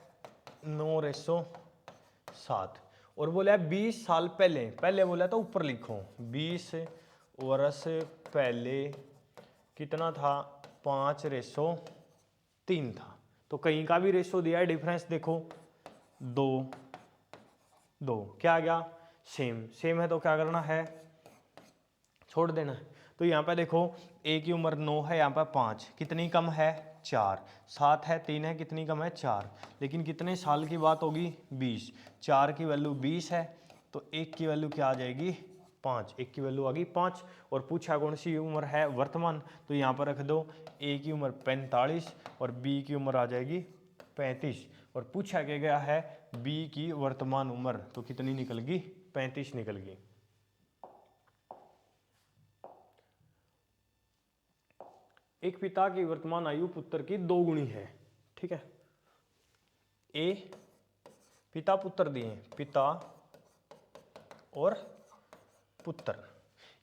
9:7 और बोला है 20 साल पहले, पहले बोला तो ऊपर लिखो, 20 वर्ष पहले कितना था, 5:3 था। तो कहीं का भी रेशो दिया है, डिफरेंस देखो 2 क्या आ गया, सेम। सेम है तो क्या करना है, छोड़ देना है। तो यहाँ पे देखो ए की उम्र 9 है, यहाँ पे 5, कितनी कम है, 4, 7 है, 3 है, कितनी कम है, 4। लेकिन कितने साल की बात होगी, 20, 4 की वैल्यू 20 है, तो 1 की वैल्यू क्या आ जाएगी, 5। 1 की वैल्यू आ गई 5। और पूछा कौन सी उम्र है, वर्तमान, तो यहाँ पर रख दो, ए की उम्र 45 और बी की उम्र आ जाएगी 35। और पूछा क्या गया है बी की वर्तमान उम्र, तो कितनी निकल गई 35 निकल गई। एक पिता की वर्तमान आयु पुत्र की 2 गुनी है। ठीक है, ए पिता पुत्र दिए, पिता और पुत्र।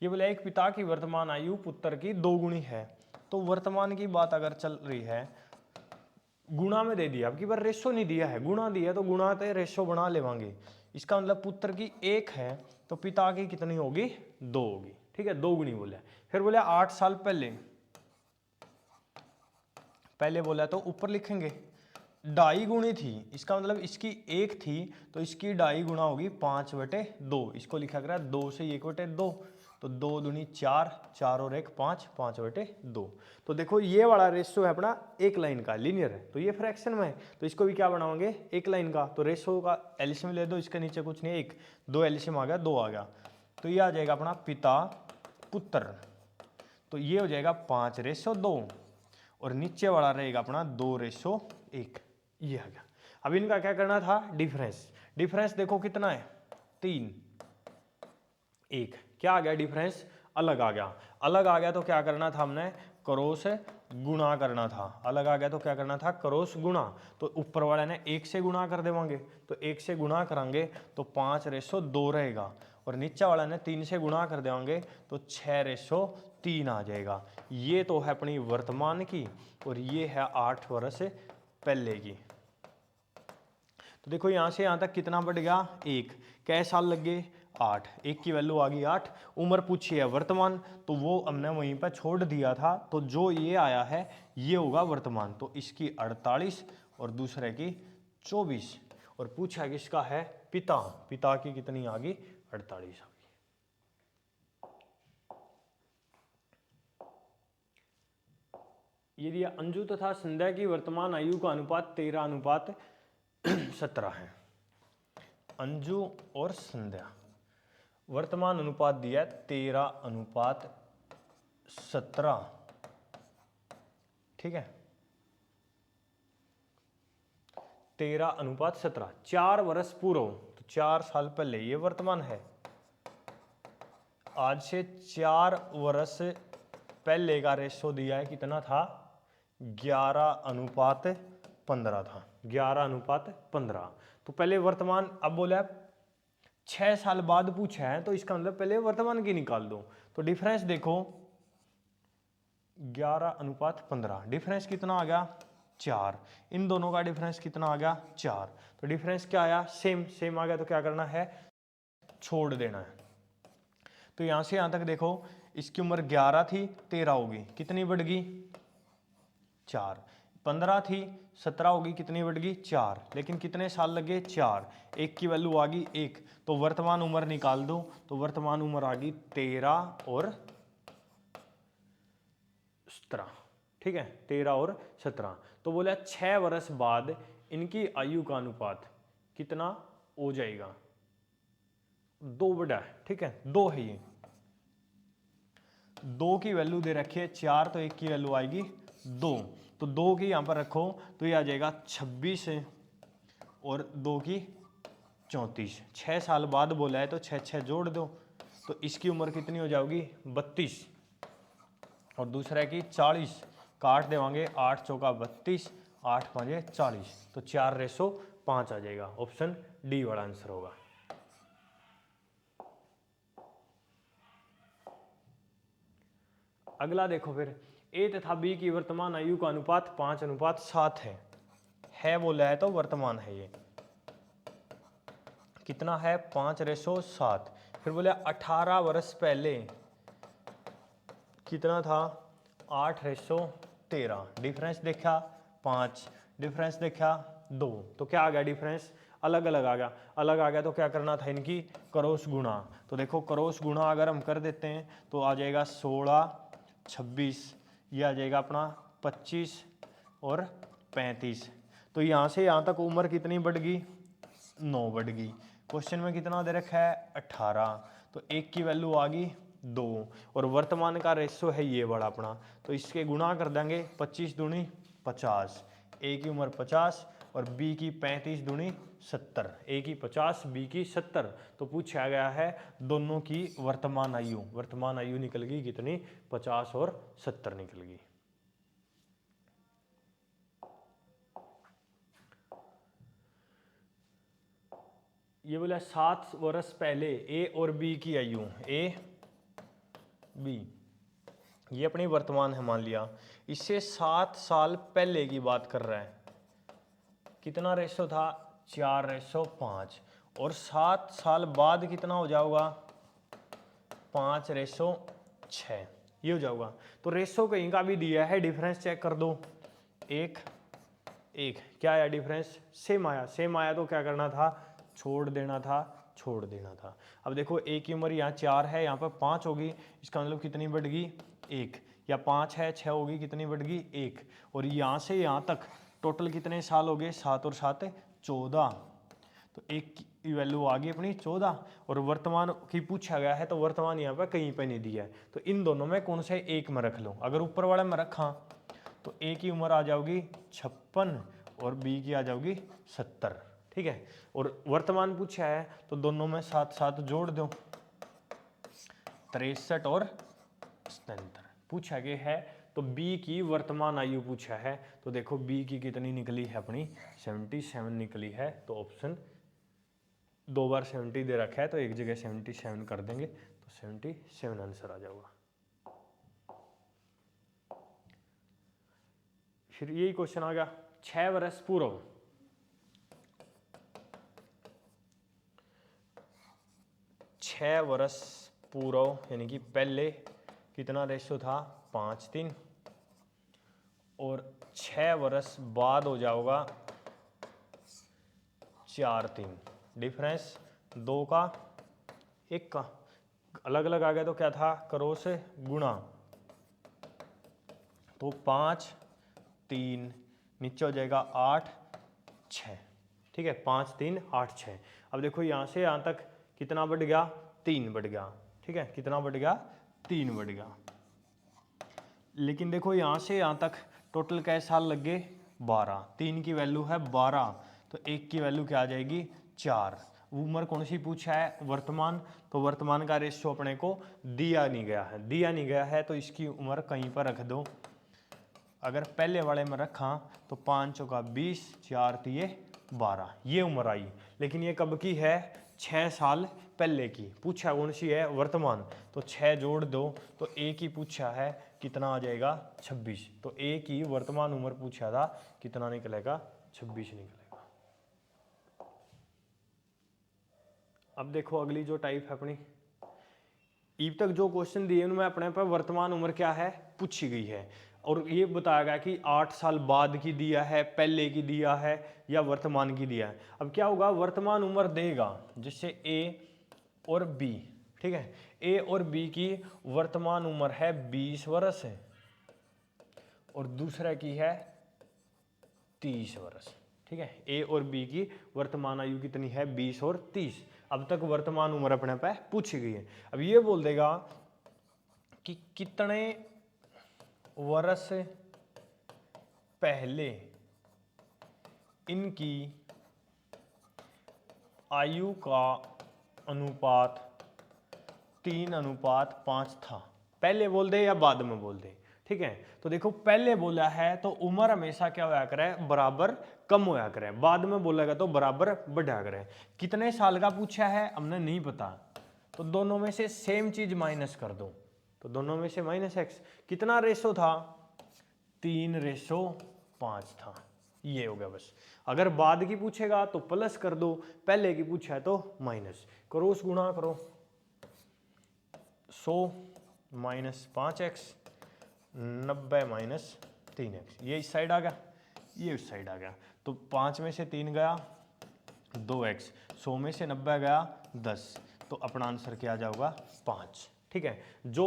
ये बोला एक पिता की वर्तमान आयु पुत्र की 2 गुनी है। तो वर्तमान की बात अगर चल रही है, गुणा में दे दिया, अब की बार रेशो नहीं दिया है, गुणा दिया तो गुणा ते रेशो बना लेवांगे। इसका मतलब पुत्र की 1 है तो पिता की कितनी होगी 2 होगी। ठीक है, 2 गुनी बोला। फिर बोला 8 साल पहले, पहले बोला तो ऊपर लिखेंगे 2.5 गुणी थी, इसका मतलब इसकी 1 थी तो इसकी 2.5 गुणा होगी 5/2। इसको लिखा करा 2 से 1/2, तो 2 दूनी 4, 4 और 1 5, 5/2। तो देखो ये वाला रेशो है अपना एक लाइन का, लीनियर है, तो ये फ्रैक्शन में है, तो इसको भी क्या बनाओगे एक लाइन का। तो रेशो का एलसीएम ले दो, इसके नीचे कुछ नहीं, 1 2 एलसीएम आ गया, 2 आ गया, तो ये आ जाएगा अपना पिता पुत्र, तो ये हो जाएगा 5/2 और नीचे वाला रहेगा अपना 2/1, ये आ गया। अब इनका क्या करना था डिफरेंस, डिफरेंस देखो कितना है 3, 1 क्या आ गया डिफरेंस अलग आ गया, अलग आ गया तो क्या करना था हमने क्रॉस गुणा करना था, अलग आ गया तो क्या करना था क्रॉस गुणा। तो ऊपर वाले ने 1 से गुणा कर देवांगे, तो 1 से गुणा करांगे तो 5/2 रहेगा, और नीचे वाला ने 3 से गुणा कर देवांगे तो 6/3 आ जाएगा। ये तो है अपनी वर्तमान की, और ये है 8 वर्ष पहले की। तो देखो यहां से यहां तक कितना बढ़ गया 1, कै साल लग गए 8, 1 की वैल्यू आ गई 8। उम्र पूछी है वर्तमान, तो वो हमने वहीं पर छोड़ दिया था, तो जो ये आया है ये होगा वर्तमान, तो इसकी 48 और दूसरे की 24। और पूछा किसका है पिता, पिता की कितनी आ गई 48 आ गई। यदि अंजू तथा संध्या की वर्तमान आयु का अनुपात 13:17 है, अंजू और संध्या वर्तमान अनुपात दिया 13:17, ठीक है 13:17, 4 वर्ष पूर्व, तो 4 साल पहले ये वर्तमान है, आज से 4 वर्ष पहले का रेशो दिया है कितना था 11:15 था, 11:15। तो पहले वर्तमान, अब बोला 6 साल बाद पूछा है तो इसका मतलब पहले वर्तमान की निकाल दो। तो डिफरेंस देखो 11:15, डिफरेंस कितना आ गया 4, इन दोनों का डिफरेंस कितना आ गया 4, तो डिफरेंस क्या आया सेम, सेम आ गया, तो क्या करना है छोड़ देना है। तो यहां से यहां तक देखो इसकी उम्र 11 थी 13 होगी, कितनी बढ़ गई 4, 15 थी 17 होगी, कितनी बढ़ गई 4, लेकिन कितने साल लगे 4, 1 की वैल्यू आ गई 1, तो वर्तमान उम्र निकाल दो, तो वर्तमान उम्र आ गई 13 और 17, ठीक है 13 और 17। तो बोला 6 वर्ष बाद इनकी आयु का अनुपात कितना हो जाएगा, 2 बड़ा है, ठीक है 2 है, ये 2 की वैल्यू दे रखी है 4, तो 1 की वैल्यू आएगी 2, तो 2 की यहां पर रखो तो ये आ जाएगा 26 और 2 की 34, 6 साल बाद बोला है तो 6 जोड़ दो, तो इसकी उम्र कितनी हो जाएगी 32 और दूसरे की 40, काट देवांगे 8 चौका 32, 8 5 40, तो 4/5 आ जाएगा, ऑप्शन डी वाला आंसर होगा। अगला देखो फिर, ए तथा बी की वर्तमान आयु का अनुपात 5:7 है बोला है तो वर्तमान है, ये कितना है 5/7। फिर बोले 18 वर्ष पहले कितना था 8/13, डिफरेंस देखा 5, डिफरेंस देखा 2, तो क्या आ गया डिफरेंस अलग अलग आ गया, अलग आ गया तो क्या करना था इनकी क्रॉस गुणा। तो देखो क्रॉस गुणा अगर हम कर देते हैं तो आ जाएगा 16 26, ये आ जाएगा अपना 25 और 35, तो यहाँ से यहाँ तक उम्र कितनी बढ़ गई 9 बढ़ गई। क्वेश्चन में कितना दे रखा है 18, तो 1 की वैल्यू आ गई 2, और वर्तमान का रेशो है ये वाला अपना, तो इसके गुणा कर देंगे 25 दूनी 50, ए की उम्र 50 और बी की 35 दूनी 70, ए की 50, बी की 70। तो पूछा गया है दोनों की वर्तमान आयु निकल गई कितनी, 50 और 70 निकल गई। ये बोला 7 वर्ष पहले ए और बी की आयु, ए बी ये अपनी वर्तमान है मान लिया, इससे 7 साल पहले की बात कर रहा है। कितना रेशो था, 4:5, और 7 साल बाद कितना हो जाएगा, 5:6, ये हो जाएगा। तो रेशो कहीं का भी दिया है, डिफरेंस चेक कर दो, 1 1 क्या आया डिफरेंस, सेम आया तो क्या करना था, छोड़ देना था। अब देखो ए की उम्र यहाँ 4 है, यहाँ पर 5 होगी, इसका मतलब कितनी बढ़ गई, 1, या 5 है 6 होगी, कितनी बढ़ गई, 1, और यहाँ से यहाँ तक टोटल कितने साल हो गए, 7 और 7 14, तो एक की वैल्यू आ गई अपनी 14, और वर्तमान की पूछा गया है तो वर्तमान यहाँ पर कहीं पर नहीं दिया है, तो इन दोनों में कौन से एक में रख लो। अगर ऊपर वाले में रखा तो ए की उम्र आ जाओगी 56 और बी की आ जाओगी 70, ठीक है। और वर्तमान पूछा है तो दोनों में 7 7 जोड़ दो, 63 और 77 पूछा गया है। तो बी की वर्तमान आयु पूछा है, तो देखो बी की कितनी निकली है अपनी, 77 निकली है। तो ऑप्शन 2 बार 70 दे रखा है तो एक जगह 77 कर देंगे, तो 77 आंसर आ जाएगा। फिर यही क्वेश्चन आ गया, 6 वर्ष पूर्व, 6 वर्ष पूर्व यानी कि पहले कितना रेशो था, 5:3, और 6 वर्ष बाद हो जाएगा 4:3, डिफरेंस 2 का 1 का, अलग अलग आ गया तो क्या था, क्रॉस गुणा, तो 5 3 नीचे हो जाएगा 8 6, ठीक है, 5 3 8 6। अब देखो यहाँ से यहाँ तक कितना बढ़ गया, 3 बढ़ गया, ठीक है, कितना बढ़ गया, 3 बढ़ गया। लेकिन देखो यहाँ से यहाँ तक टोटल कैसे साल लग गए, 12, 3 की वैल्यू है 12, तो 1 की वैल्यू क्या आ जाएगी, 4। उम्र कौन सी पूछा है, वर्तमान, तो वर्तमान का रेशियो अपने को दिया नहीं गया है, तो इसकी उम्र कहीं पर रख दो। अगर पहले वाले में रखा तो 5 चौका 20, 4 तिये 12, ये उम्र आई। लेकिन ये कब की है, 6 साल पहले की, पूछा कौन सी है, वर्तमान, तो 6 जोड़ दो, तो ए की पूछा है कितना आ जाएगा, 26, तो ए की वर्तमान उम्र पूछा था कितना निकलेगा, 26 निकलेगा। अब देखो अगली जो टाइप है अपनी, अब तक जो क्वेश्चन दिए उनमें अपने पर वर्तमान उम्र क्या है पूछी गई है, और ये बताया गया कि 8 साल बाद की दिया है, पहले की दिया है, या वर्तमान की दिया है। अब क्या होगा, वर्तमान उम्र देगा, जिससे ए और बी, ठीक है, ए और बी की वर्तमान उम्र है 20 वर्ष है, और दूसरा की है 30 वर्ष, ठीक है। ए और बी की वर्तमान आयु कितनी है, 20 और 30। अब तक वर्तमान उम्र अपने पे पूछी गई है। अब ये बोल देगा कि कितने वर्ष पहले इनकी आयु का अनुपात 3:5 था, पहले बोल दे या बाद में बोल दे, ठीक है। तो देखो पहले बोला है तो उम्र हमेशा क्या होया करे, बराबर कम होया करे, बाद में बोलेगा तो बराबर बढ़ा करे। कितने साल का पूछा है हमने नहीं पता, तो दोनों में से सेम चीज माइनस कर दो, तो दोनों में से -x, कितना रेशो था, 3:5 था, ये हो गया बस। अगर बाद की पूछेगा तो प्लस कर दो, पहले की पूछा है तो माइनस, क्रॉस गुणा करो, 100 -5x, 90 -3x, ये इस साइड आ गया, ये उस साइड आ गया, तो 5 में से 3 गया 2x, 100 में से 90 गया 10, तो अपना आंसर क्या आ जाएगा, 5, ठीक है। जो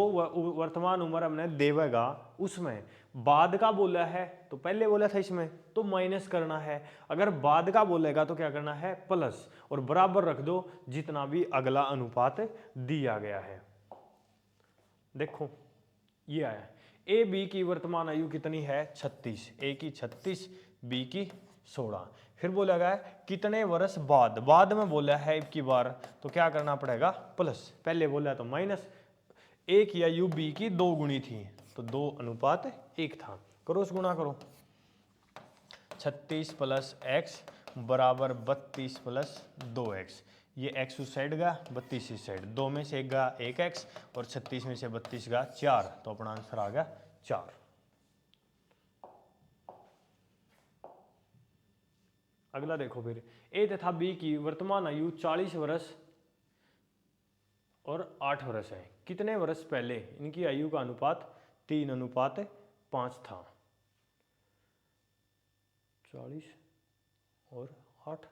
वर्तमान उम्र हमने देवेगा उसमें बाद का बोला है तो पहले बोला था इसमें तो माइनस करना है, अगर बाद का बोलेगा तो क्या करना है, प्लस, और बराबर रख दो जितना भी अगला अनुपात दिया गया है। देखो ये आया, ए बी की वर्तमान आयु कितनी है, 36, ए की 36, बी की 16। फिर बोला गया है कितने वर्ष बाद में बोला है एक की बार, तो क्या करना पड़ेगा प्लस, पहले बोला तो माइनस। ए की आयु बी की 2 गुनी थी, तो 2:1 था, क्रॉस गुणा करो। 36 + x बराबर 32 + 2x। ये x उस साइड गया, 32 इस साइड, 2 में से 1 गया 1x और 36 में से 32 गया 4, तो अपना आंसर आ गया 4। अगला देखो फिर, ए तथा बी की वर्तमान आयु 40 वर्ष और 8 वर्ष है। कितने वर्ष पहले इनकी आयु का अनुपात 3:5 था? 40 और 8,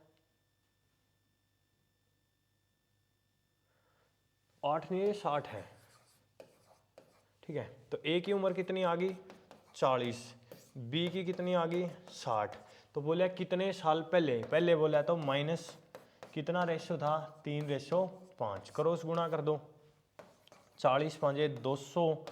8 नहीं, 60 है। ठीक है, तो ए की उम्र कितनी आ गई 40, बी की कितनी आ गई 60। तो बोला कितने साल पहले, पहले बोला तो माइनस कितना रेशो था 3:5, क्रॉस गुणा कर दो। 40 5 200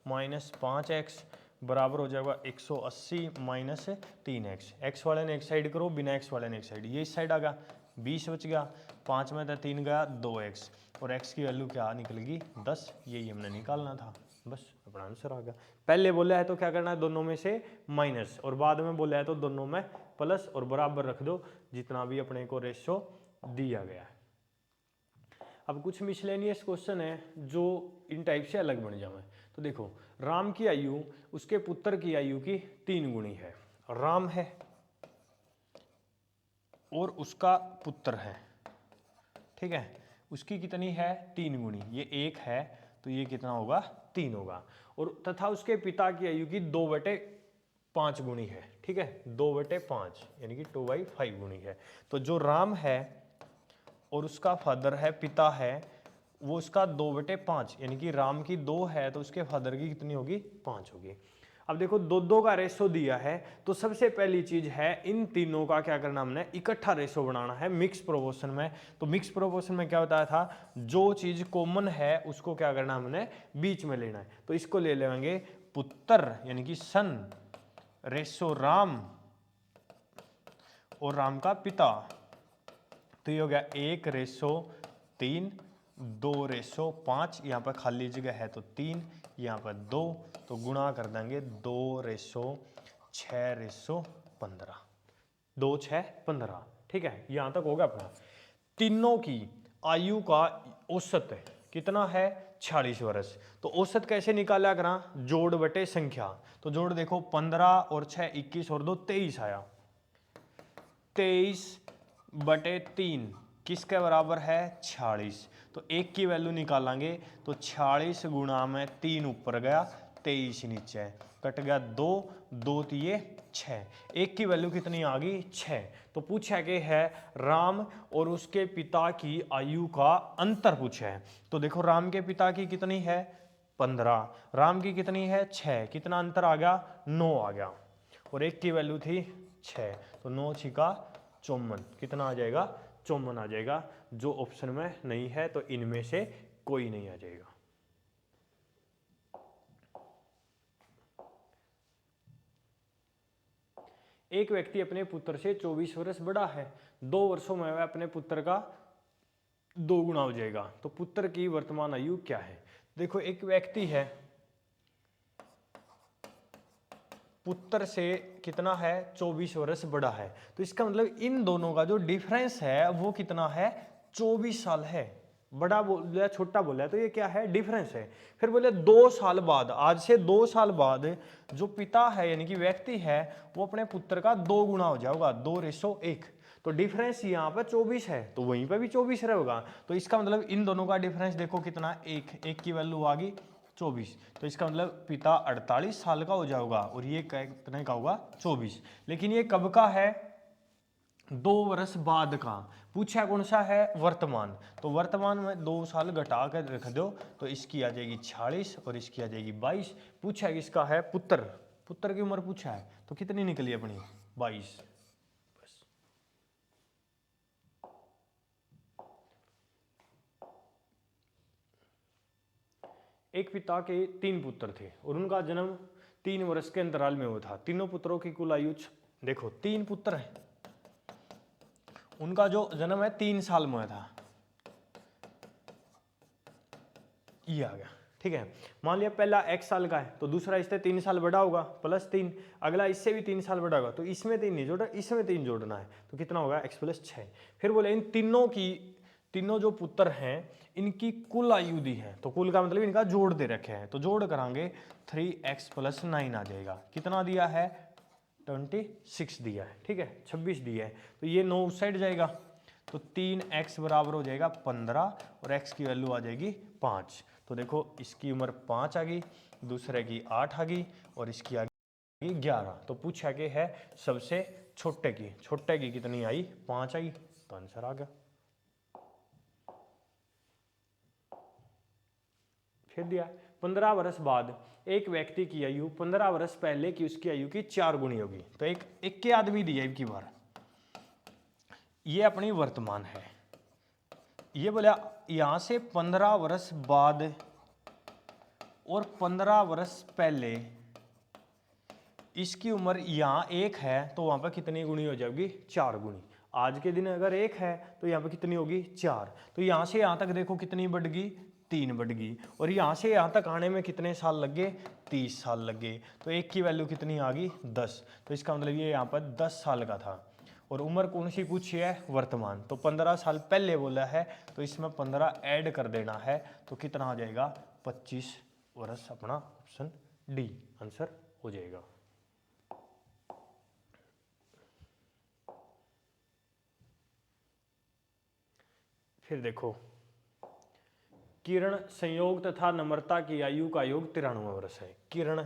माइनस 5x बराबर हो जाएगा 180 माइनस 3x। एक्स वाले ने एक साइड करो, बिना एक्स वाले ने एक साइड, ये इस साइड आ गया 20 बच गया, 5 में था 3 गया 2x, और x की वैल्यू क्या निकलेगी 10। यही हमने निकालना था, बस अपना आंसर आ गया। पहले बोला है तो क्या करना है, दोनों में से माइनस, और बाद में बोला है तो दोनों में प्लस, और बराबर रख दो जितना भी अपने को रेशो दिया गया है। अब कुछ मिसलेनियस क्वेश्चन है जो इन टाइप से अलग बन जाए। तो देखो, राम की आयु उसके पुत्र की आयु की 3 गुनी है। राम है और उसका पुत्र है, ठीक है, उसकी कितनी है 3 गुनी, ये 1 है तो ये कितना होगा 3 होगा। और तथा उसके पिता की आयु की 2/5 गुनी है, ठीक है, 2/5 यानी कि 2/5 गुनी है। तो जो राम है और उसका फादर है, पिता है, वो उसका 2/5 यानी कि राम की 2 है तो उसके फादर की कितनी होगी 5 होगी। अब देखो 2 का रेशो दिया है, तो सबसे पहली चीज है इन तीनों का क्या करना, हमने इकट्ठा रेशो बनाना है मिक्स प्रोपोर्शन में। तो मिक्स प्रोपोर्शन में क्या बताया था, जो चीज कॉमन है उसको क्या करना हमने बीच में लेना है। तो इसको ले लेंगे पुत्र यानी कि सन रेशो राम और राम का पिता, तो ये हो गया 1:3, 2:5, यहाँ पर खाली जगह है तो 3, यहाँ पर 2, तो गुणा कर देंगे 2:6:15, 2 6 15। ठीक है, यहाँ तक हो गया अपना। तीनों की आयु का औसत कितना है 46 वर्ष। तो औसत कैसे निकाला करा, जोड़ बटे संख्या। तो जोड़ देखो 15 और 6 21 और 2 23 आया, 23/3 किसके बराबर है 46। तो 1 की वैल्यू निकालेंगे तो 46 गुणा में 3 ऊपर गया 23 नीचे, कट गया 2, 2 3 6, 1 की वैल्यू कितनी आ गई 6। तो पूछा कि है राम और उसके पिता की आयु का अंतर पूछा है। तो देखो राम के पिता की कितनी है 15, राम की कितनी है 6, कितना अंतर आ गया 9 आ गया, और 1 की वैल्यू थी 6, तो 9 छिका 54, कितना आ जाएगा 54 आ जाएगा। जो ऑप्शन में नहीं है तो इनमें से कोई नहीं आ जाएगा। एक व्यक्ति अपने पुत्र से 24 वर्ष बड़ा है, 2 वर्षों में वह अपने पुत्र का 2 गुना हो जाएगा। तो पुत्र की वर्तमान आयु क्या है। देखो एक व्यक्ति है, पुत्र से कितना है 24 वर्ष बड़ा है, तो इसका मतलब इन दोनों का जो डिफरेंस है वो कितना है 24 साल है। बड़ा बोला छोटा बोला तो ये क्या है डिफरेंस है। फिर बोले 2 साल बाद, आज से 2 साल बाद जो पिता है यानी कि व्यक्ति है वो अपने पुत्र का 2 गुना हो जाएगा, 2:1। तो डिफरेंस यहाँ पर 24 है तो वहीं पर भी 24 रहेगा। तो इसका मतलब इन दोनों का डिफरेंस देखो कितना, 1 की वैल्यू आ गई 24, तो इसका मतलब पिता 48 साल का हो जाएगा और ये कितने का होगा 24। लेकिन ये कब का है 2 वर्ष बाद का। पूछा कौन सा है वर्तमान, तो वर्तमान में 2 साल घटा कर रख दो तो इसकी आ जाएगी 46 और इसकी आ जाएगी 22। पूछा किसका है पुत्र, पुत्र की उम्र पूछा है तो कितनी निकली अपनी 22। एक पिता के 3 पुत्र थे और उनका जन्म 3 वर्ष के अंतराल में हुआ था। तीनों पुत्रों की कुल आयु देखो 3 पुत्र हैं उनका जो जन्म है 3 साल में हुआ था, ये आ गया। ठीक है, मान लिया पहला x साल का है तो दूसरा इससे 3 साल बड़ा होगा +3, अगला इससे भी 3 साल बड़ा होगा तो इसमें 3 नहीं जोड़ा, इसमें 3 जोड़ना है तो कितना होगा x + 6। फिर बोले इन तीनों जो पुत्र हैं इनकी कुल आयु दी है, तो कुल का मतलब इनका जोड़ दे रखे हैं, तो जोड़ करांगे 3x + 9 आ जाएगा। कितना दिया है 26 दिया है। ठीक है, 26 दिया है तो ये 9 उस साइड जाएगा तो 3x बराबर हो जाएगा 15 और x की वैल्यू आ जाएगी 5। तो देखो इसकी उम्र 5 आ गई, दूसरे की 8 आ गई और इसकी आ गई 11। तो पूछा कि है सबसे छोटे की कितनी आई, 5 आई, तो आंसर आ गया। फिर दिया 15 वर्ष बाद एक व्यक्ति की आयु 15 वर्ष पहले की उसकी आयु की 4 गुनी होगी। तो एक के आदमी दिया एक की बार, ये अपनी वर्तमान है। ये बोला यहां से 15 वर्ष बाद और 15 वर्ष पहले इसकी उम्र यहाँ 1 है तो वहां पर कितनी गुनी हो जाएगी, 4 गुनी। आज के दिन अगर 1 है तो यहाँ पर कितनी होगी 4। तो यहाँ से यहाँ तक देखो कितनी बढ़ गई, 3 बढ़ गई। और यहाँ से यहाँ तक आने में कितने साल लग गए, 30 साल लग गए। तो 1 की वैल्यू कितनी आ गई 10। तो इसका मतलब ये यहाँ पर 10 साल का था। और उम्र कौन सी पूछी है, वर्तमान। तो 15 साल पहले बोला है तो इसमें 15 ऐड कर देना है तो कितना आ जाएगा 25 वर्ष। अपना ऑप्शन डी आंसर हो जाएगा। फिर देखो किरण, संयोग तथा नम्रता की आयु का योग 93 वर्ष है। किरण,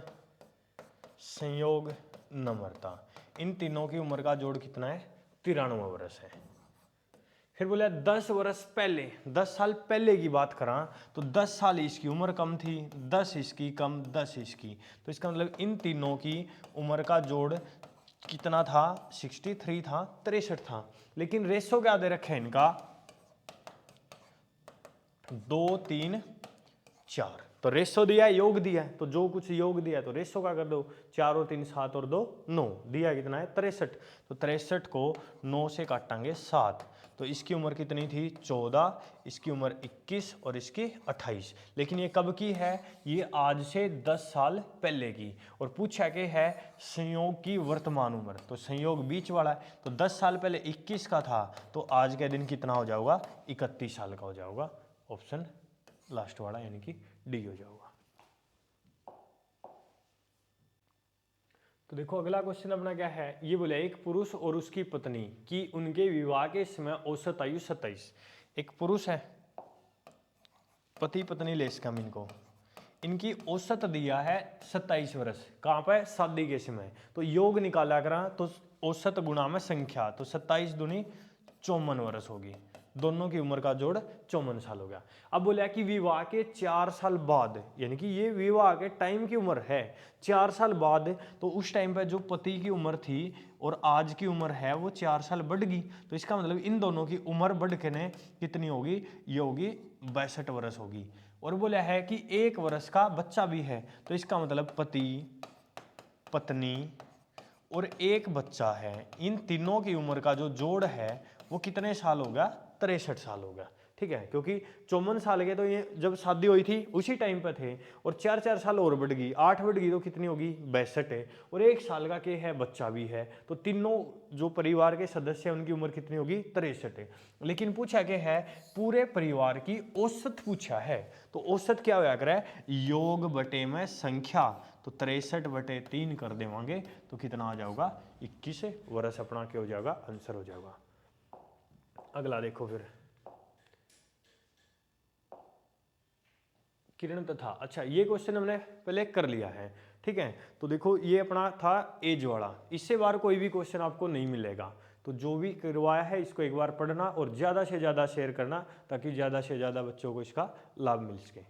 संयोग, नम्रता, इन तीनों की उम्र का जोड़ कितना है, 93 वर्ष है। फिर बोला 10 वर्ष पहले, 10 साल पहले की बात करा तो 10 साल इसकी उम्र कम थी, 10 इसकी कम, 10 इसकी। तो इसका मतलब इन तीनों की उम्र का जोड़ कितना था, 63 था, 63 था। लेकिन रेशो क्या दे रखे हैं इनका, 2 3 4। तो रेशो दिया है, योग दिया है, तो जो कुछ योग दिया है तो रेशो का कर दो, 4 और 3 7 और 2 9, दिया कितना है 63। तो 63 को 9 से काटांगे 7। तो इसकी उम्र कितनी थी 14, इसकी उम्र 21 और इसकी 28। लेकिन ये कब की है, ये आज से 10 साल पहले की। और पूछा कि है संयोग की वर्तमान उम्र, तो संयोग बीच वाला है तो 10 साल पहले 21 का था तो आज के दिन कितना हो जाएगा, 31 साल का हो जाएगा। ऑप्शन लास्ट वाला यानी कि डी हो जाएगा। तो देखो अगला क्वेश्चन अपना क्या है, ये बोले एक पुरुष और उसकी पत्नी की उनके विवाह के समय औसत आयु 27। एक पुरुष है, पति पत्नी ले इसका इनको, इनकी औसत दिया है 27 वर्ष। कहाँ पर, शादी के समय। तो योग निकाला करा तो औसत गुणा में संख्या, तो 27 दूनी 54 वर्ष होगी। दोनों की उम्र का जोड़ 54 साल हो गया। अब बोला कि विवाह के 4 साल बाद, यानी कि ये विवाह के टाइम की उम्र है 4 साल बाद, तो उस टाइम पर जो पति की उम्र थी और आज की उम्र है वो 4 साल बढ़ गई। तो इसका मतलब इन दोनों की उम्र बढ़ के ने कितनी होगी, ये होगी 62 वर्ष होगी। और बोला है कि 1 वर्ष का बच्चा भी है, तो इसका मतलब पति पत्नी और एक बच्चा है, इन तीनों की उम्र का जो जोड़ है वो कितने साल होगा, 63 साल होगा। ठीक है, क्योंकि 54 साल के तो ये जब शादी हुई थी उसी टाइम पे थे, और 4 साल और बढ़ गई, 8 बढ़ गई तो कितनी होगी 62 है, और 1 साल का के है बच्चा भी है, तो तीनों जो परिवार के सदस्य हैं उनकी उम्र कितनी होगी 63 है। लेकिन पूछा क्या है, पूरे परिवार की औसत पूछा है, तो औसत क्या होया करे, योग बटे में संख्या, तो 63/3 कर देवांगे तो कितना आ जाएगा 21 वर्ष। अपना क्या हो जाएगा, आंसर हो जाएगा। अगला देखो फिर किरण तथा, अच्छा ये क्वेश्चन हमने पहले कर लिया है। ठीक है, तो देखो ये अपना था एज वाला, इससे बार कोई भी क्वेश्चन आपको नहीं मिलेगा। तो जो भी करवाया है इसको एक बार पढ़ना और ज़्यादा से ज़्यादा शेयर करना ताकि ज़्यादा से ज़्यादा बच्चों को इसका लाभ मिल सके।